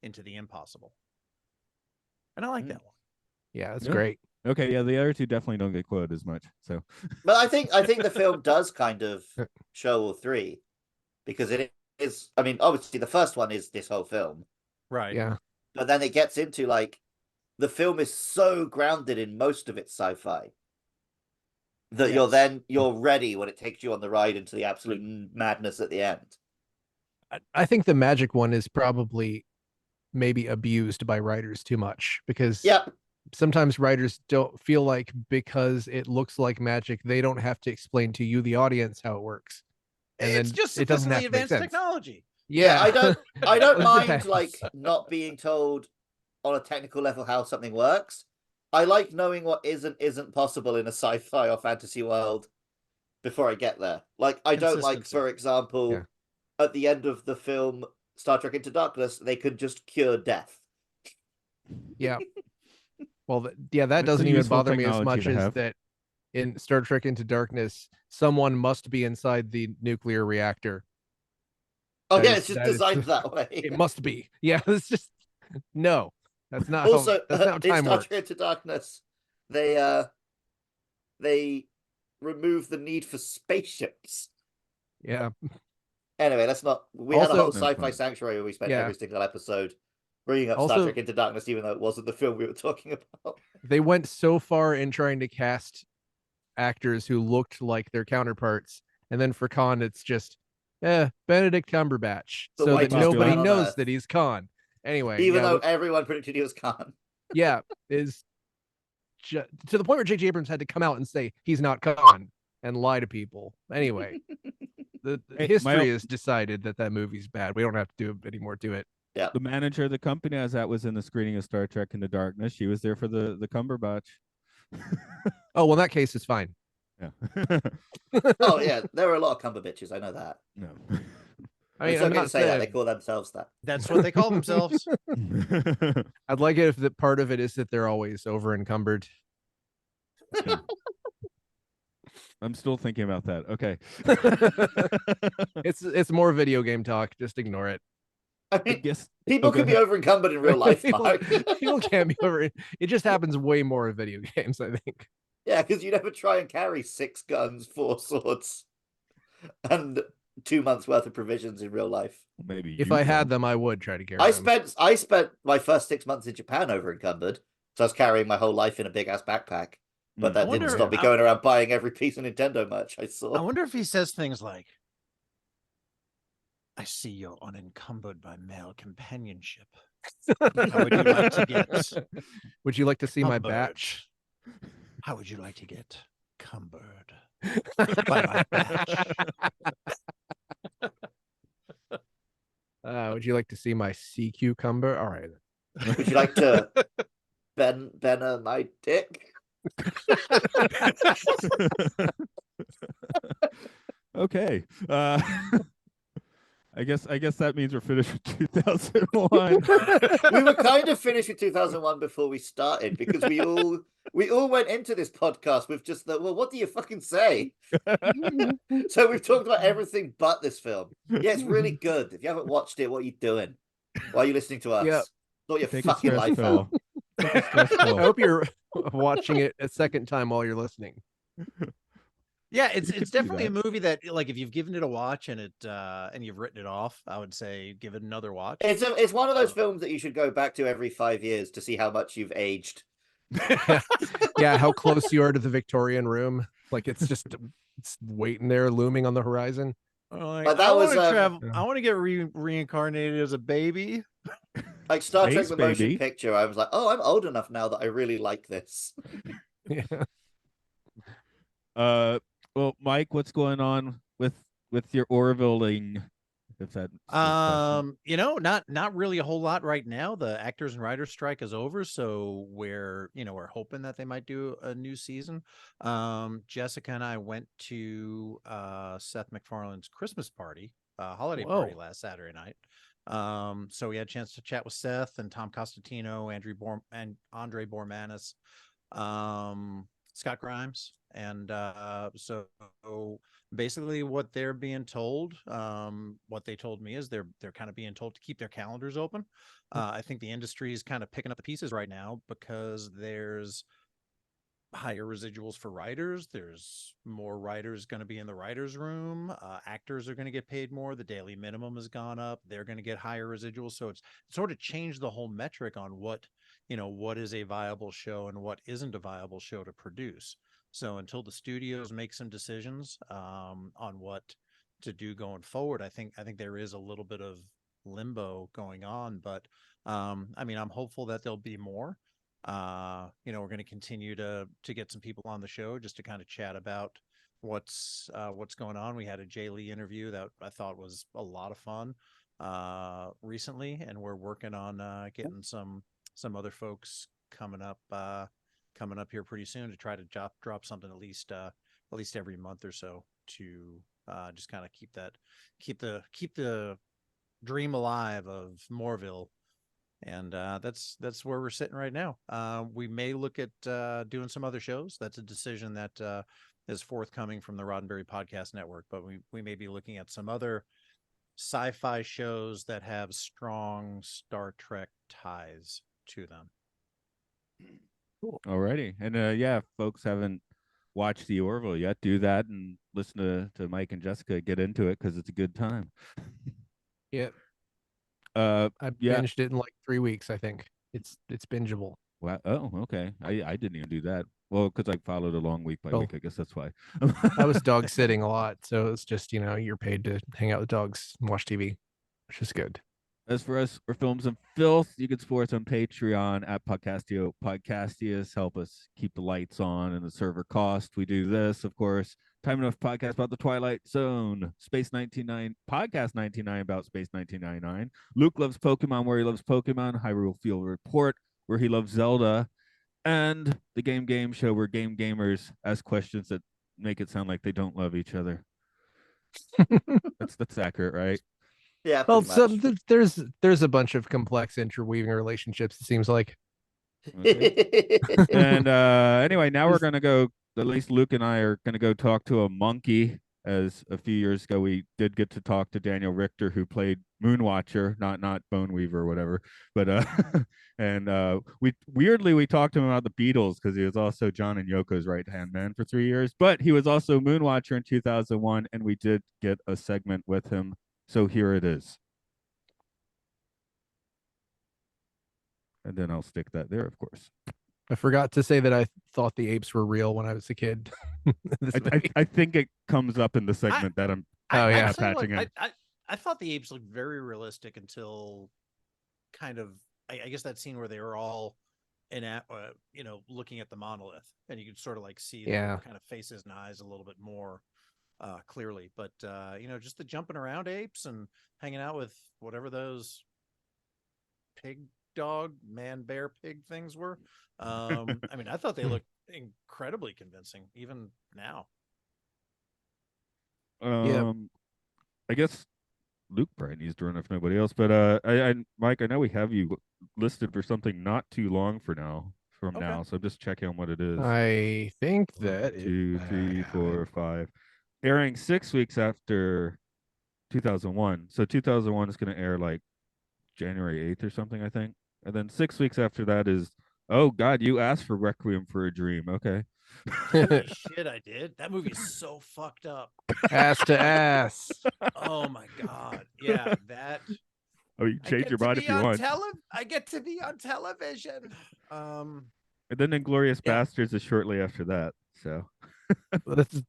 into the impossible. And I like that one. Yeah, that's Yeah. great. Okay, yeah, the other two definitely don't get quoted as much. So But I think the film does kind of show all three because it is. I mean, obviously the first one is this whole film, Right. Yeah. but then it gets into like the film is so grounded in most of its sci-fi that you're ready when it takes you on the ride into the absolute madness at the end. I think the magic one is probably maybe abused by writers too much because Yep. sometimes writers don't feel like because it looks like magic, they don't have to explain to you, the audience, how it works. And It's then just it doesn't have sufficiently to make advanced sense. technology. Yeah. I don't It mind depends. like not being told on a technical level how something works. I like knowing what isn't possible in a sci-fi or fantasy world before I get there. Like I don't like, Consistency. for example, Yeah. at the end of the film Star Trek Into Darkness, they could just cure death. Yeah. Well, that It's a doesn't even useful bother me as technology much to as have. that in Star Trek Into Darkness, someone must be inside the nuclear reactor. Oh That yeah, is- it's just that is- designed that way. It must be. Yeah, it's just no. That's not Also, how, that's not how in time Star works. Trek Into Darkness, they remove the need for spaceships. Yeah. Anyway, let's not. We had a Also- whole No, sci-fi fine. sanctuary where we spent Yeah. every single episode bringing up Star Also- Trek Into Darkness, even though it wasn't the film we were talking about. They went so far in trying to cast actors who looked like their counterparts, and then for Khan it's just Benedict Cumberbatch, The so that whitest nobody man on knows earth. that he's Khan. Anyway, Even yeah, though everyone predicted he was Khan. yeah, is to the point where J.J. Abrams had to come out and say he's not Khan and lie to people. Anyway, the Hey, history has decided that movie's bad. We don't have to do any more to it. the manager of the company I was at was in the screening of Star Trek Into Darkness. She was there for the Cumberbatch. Oh, well, in that case, it's fine. Yeah. Oh yeah, there were a lot of Cumberbitches. I know that. No. I mean, It's I'm okay to not say that. saying They call themselves that. That's what they call themselves. I'd like it if the part of it is that they're always over encumbered. I'm still thinking about that. Okay. It's more video game talk. Just ignore it. I I mean, guess people go could be ahead. over encumbered in real life. people, Mark. people can't be over. It just happens way more in video games, I think. Yeah, because you never try and carry 6 guns, 4 swords, and 2 months worth of provisions in real life. maybe If you I had won't. them, I would try to carry I them. spent my first 6 months in Japan over encumbered, so I was carrying my whole life in a big ass backpack. But that didn't wonder- stop me going around buying every piece of Nintendo merch I saw. I wonder if he says things like, "I see you're unencumbered by male companionship. How would you like to get Would you like to see my cumbered? batch? How would you like to get cumbered by my batch?" Would you like to see my sea cucumber? All right. Would you like to Benner my dick? Okay. I guess that means we're finished with 2001. We were kind of finished with 2001 before we started because we all went into this podcast with just the, well, what do you fucking say? So we've talked about everything but this film. Yeah, it's really good. If you haven't watched it, what are you doing? Why are you listening to us? Yep. Sort your Take a fucking stress life pill. out. Take a stress I pill. hope you're watching it a second time while you're listening. Yeah, it's You could do definitely a movie that, like, if you've given it a watch and you've written it off, I would say give it another watch. It's one of those films that you should go back to every 5 years to see how much you've aged. Yeah, how close you are to the Victorian room. Like it's waiting there, looming on the horizon. Like, But that I was, want to travel. yeah. I want to get reincarnated as a baby. Like Star Trek Space the Motion Baby. Picture, I was like, oh, I'm old enough now that I really like this. Yeah. Well, Mike, what's going on with your Orville-ing? If that Not really a whole lot right now. The actors and writers strike is over, so we're hoping that they might do a new season. Jessica and I went to Seth MacFarlane's Christmas party, holiday party last Saturday night. So we had a chance to chat with Seth and Tom Costantino, Andre Bormanis, Scott Grimes, and so basically what they're being told, what they told me is they're kind of being told to keep their calendars open. I think the industry is kind of picking up the pieces right now because there's higher residuals for writers. There's more writers going to be in the writers' room. Actors are going to get paid more. The daily minimum has gone up. They're going to get higher residuals. So it's sort of changed the whole metric on what is a viable show and what isn't a viable show to produce. So until the studios make some decisions on what to do going forward, I think there is a little bit of limbo going on. But I'm hopeful that there'll be more. We're going to continue to get some people on the show just to kind of chat about what's going on. We had a Jay Lee interview that I thought was a lot of fun recently, and we're working on getting some other folks coming up here pretty soon to try to drop something at least every month or so to just kind of keep the dream alive of Moorville. And that's where we're sitting right now. We may look at doing some other shows. That's a decision that is forthcoming from the Roddenberry Podcast Network. But we may be looking at some other sci-fi shows that have strong Star Trek ties to them. Cool. Alrighty, and if folks haven't watched the Orville yet, do that and listen to Mike and Jessica get into it because it's a good time. Yeah. I binged it in like 3 weeks. I think it's bingeable. Wow. Oh, okay. I didn't even do that. Well, because I followed along week by week. I guess that's why. I was dog sitting a lot, so it's just you're paid to hang out with dogs and watch TV, which is good. As for us, for Films and Filth, you can support us on Patreon at Podcastio. Podcastius help us keep the lights on and the server cost. We do this, of course. Time Enough podcast about the Twilight Zone. Space 99 podcast 99 about Space 1999. Luke loves Pokemon where he loves Pokemon. Hyrule Field Report where he loves Zelda. And the Game Show where game gamers ask questions that make it sound like they don't love each other. That's accurate, right? Yeah. Well, there's a bunch of complex interweaving relationships. It seems like. Okay. And anyway, now we're gonna go. At least Luke and I are gonna go talk to a monkey. As a few years ago, we did get to talk to Daniel Richter, who played Moonwatcher, not Bone Weaver or whatever. But and we talked to him about the Beatles because he was also John and Yoko's right hand man for 3 years. But he was also Moonwatcher in 2001, and we did get a segment with him. So here it is. And then I'll stick that there, of course. I forgot to say that I thought the apes were real when I was a kid. I think it comes up in the segment that I'm Oh, yeah. patching in. I thought the apes looked very realistic until kind of I guess that scene where they were all looking at the monolith, and you could sort of like see their kind of faces and eyes a little bit more clearly. But just the jumping around apes and hanging out with whatever those pig dog man bear pig things were. I mean, I thought they looked incredibly convincing even now. I guess Luke probably needs to run if nobody else. But Mike, I know we have you listed for something not too long now. So I'm just checking on what it is. I think that 2, 3, 4, 5. Airing 6 weeks after 2001. So 2001 is going to air like January 8th or something, I think. And then 6 weeks after that is, oh God, you asked for Requiem for a Dream. Okay. Holy shit, I did. That movie is so fucked up. Ass to ass. Oh my God. Yeah, that. Oh, you change your mind if you want. I get to be on television. And then Inglourious Bastards is shortly after that. So.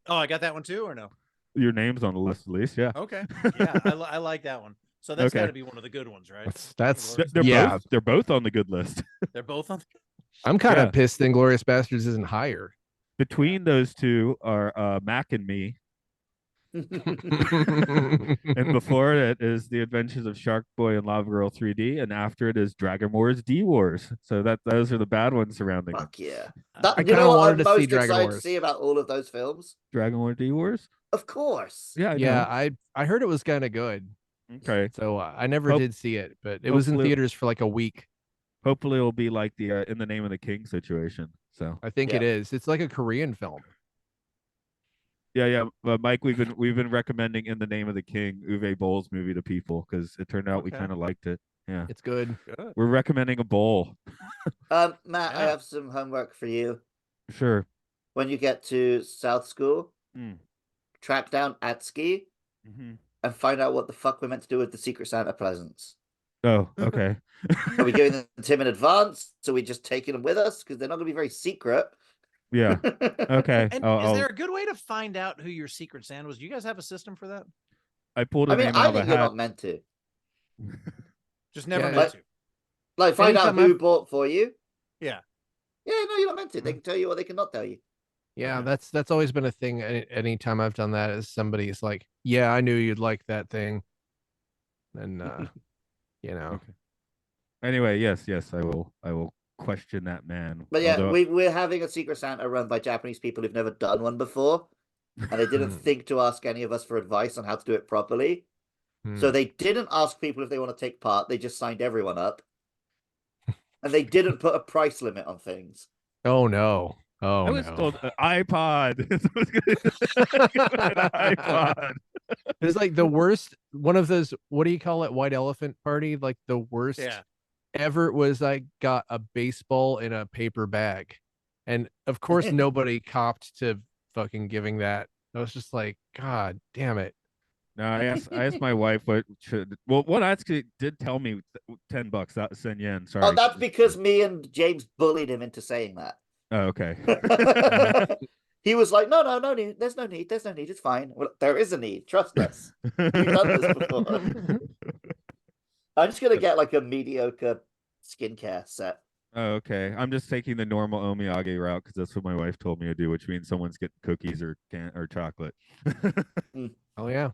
Oh, I got that one too, or no? Your name's on the list at least, yeah. Okay. Yeah, I like that one. So that's got to be one of the good ones, right? They're both on the good list. They're both on. I'm kind of pissed that Inglourious Bastards isn't higher. Between those two are Mac and Me. And before it is The Adventures of Shark Boy and Lava Girl 3D, and after it is Dragon Wars D Wars. So those are the bad ones surrounding Fuck them. yeah. I kind of wanted to see Dragon Wars. Wars. To see about all of those films. Dragon Wars D Wars? Of course. Yeah, I heard it was kind of good. Okay. So I never did see it, but it was in theaters for like a week. Hopefully it'll be like the In the Name of the King situation. So I think it is. It's like a Korean film. Yeah. Mike, we've been recommending In the Name of the King, Uwe Boll's movie to people because it turned out we kind of liked it. Yeah, it's good. We're recommending a bowl. Matt, I have some homework for you. Sure. When you get to South School, track down Atsuki and find out what the fuck we're meant to do with the Secret Santa presents. Oh, okay. Are we giving them to him in advance? So we just taking them with us because they're not going to be very secret. Yeah. Okay. And is there a good way to find out who your Secret Santa was? Do you guys have a system for that? I pulled a name I out of think a you're hat. not meant to. Just never meant to. Like find out who bought for you. Yeah. Yeah, no, you're not meant to. They can tell you or they cannot tell you. Yeah, that's always been a thing. Anytime I've done that, is somebody's like, "Yeah, I knew you'd like that thing," and Okay. Anyway, yes, I will question that man. But yeah, we're having a Secret Santa run by Japanese people who've never done one before, and they didn't think to ask any of us for advice on how to do it properly. So they didn't ask people if they want to take part. They just signed everyone up, and they didn't put a price limit on things. Oh no! I was told an iPod. An iPod. It was like the worst. One of those. What do you call it? White elephant party. Like the worst ever was I got a baseball in a paper bag, and of course nobody copped to fucking giving that. I was just like, God damn it. No, I asked my wife what should. Well, what actually did tell me $10. That was yen. Sorry. Oh, that's because me and James bullied him into saying that. Oh, okay. He was like, no need. There's no need. It's fine. Well, there is a need. Trust us. We've done this before. I'm just gonna get like a mediocre skincare set. Oh, okay. I'm just taking the normal omiyage route because that's what my wife told me to do, which means someone's getting cookies or chocolate. Oh yeah.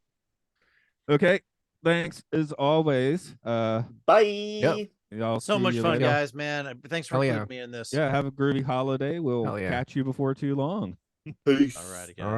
Okay. Thanks as always. Bye. Y'all so much fun, later. guys, man. Thanks for including me in this. Yeah, have a groovy holiday. We'll catch you before too long. Peace. All right, guys. All right.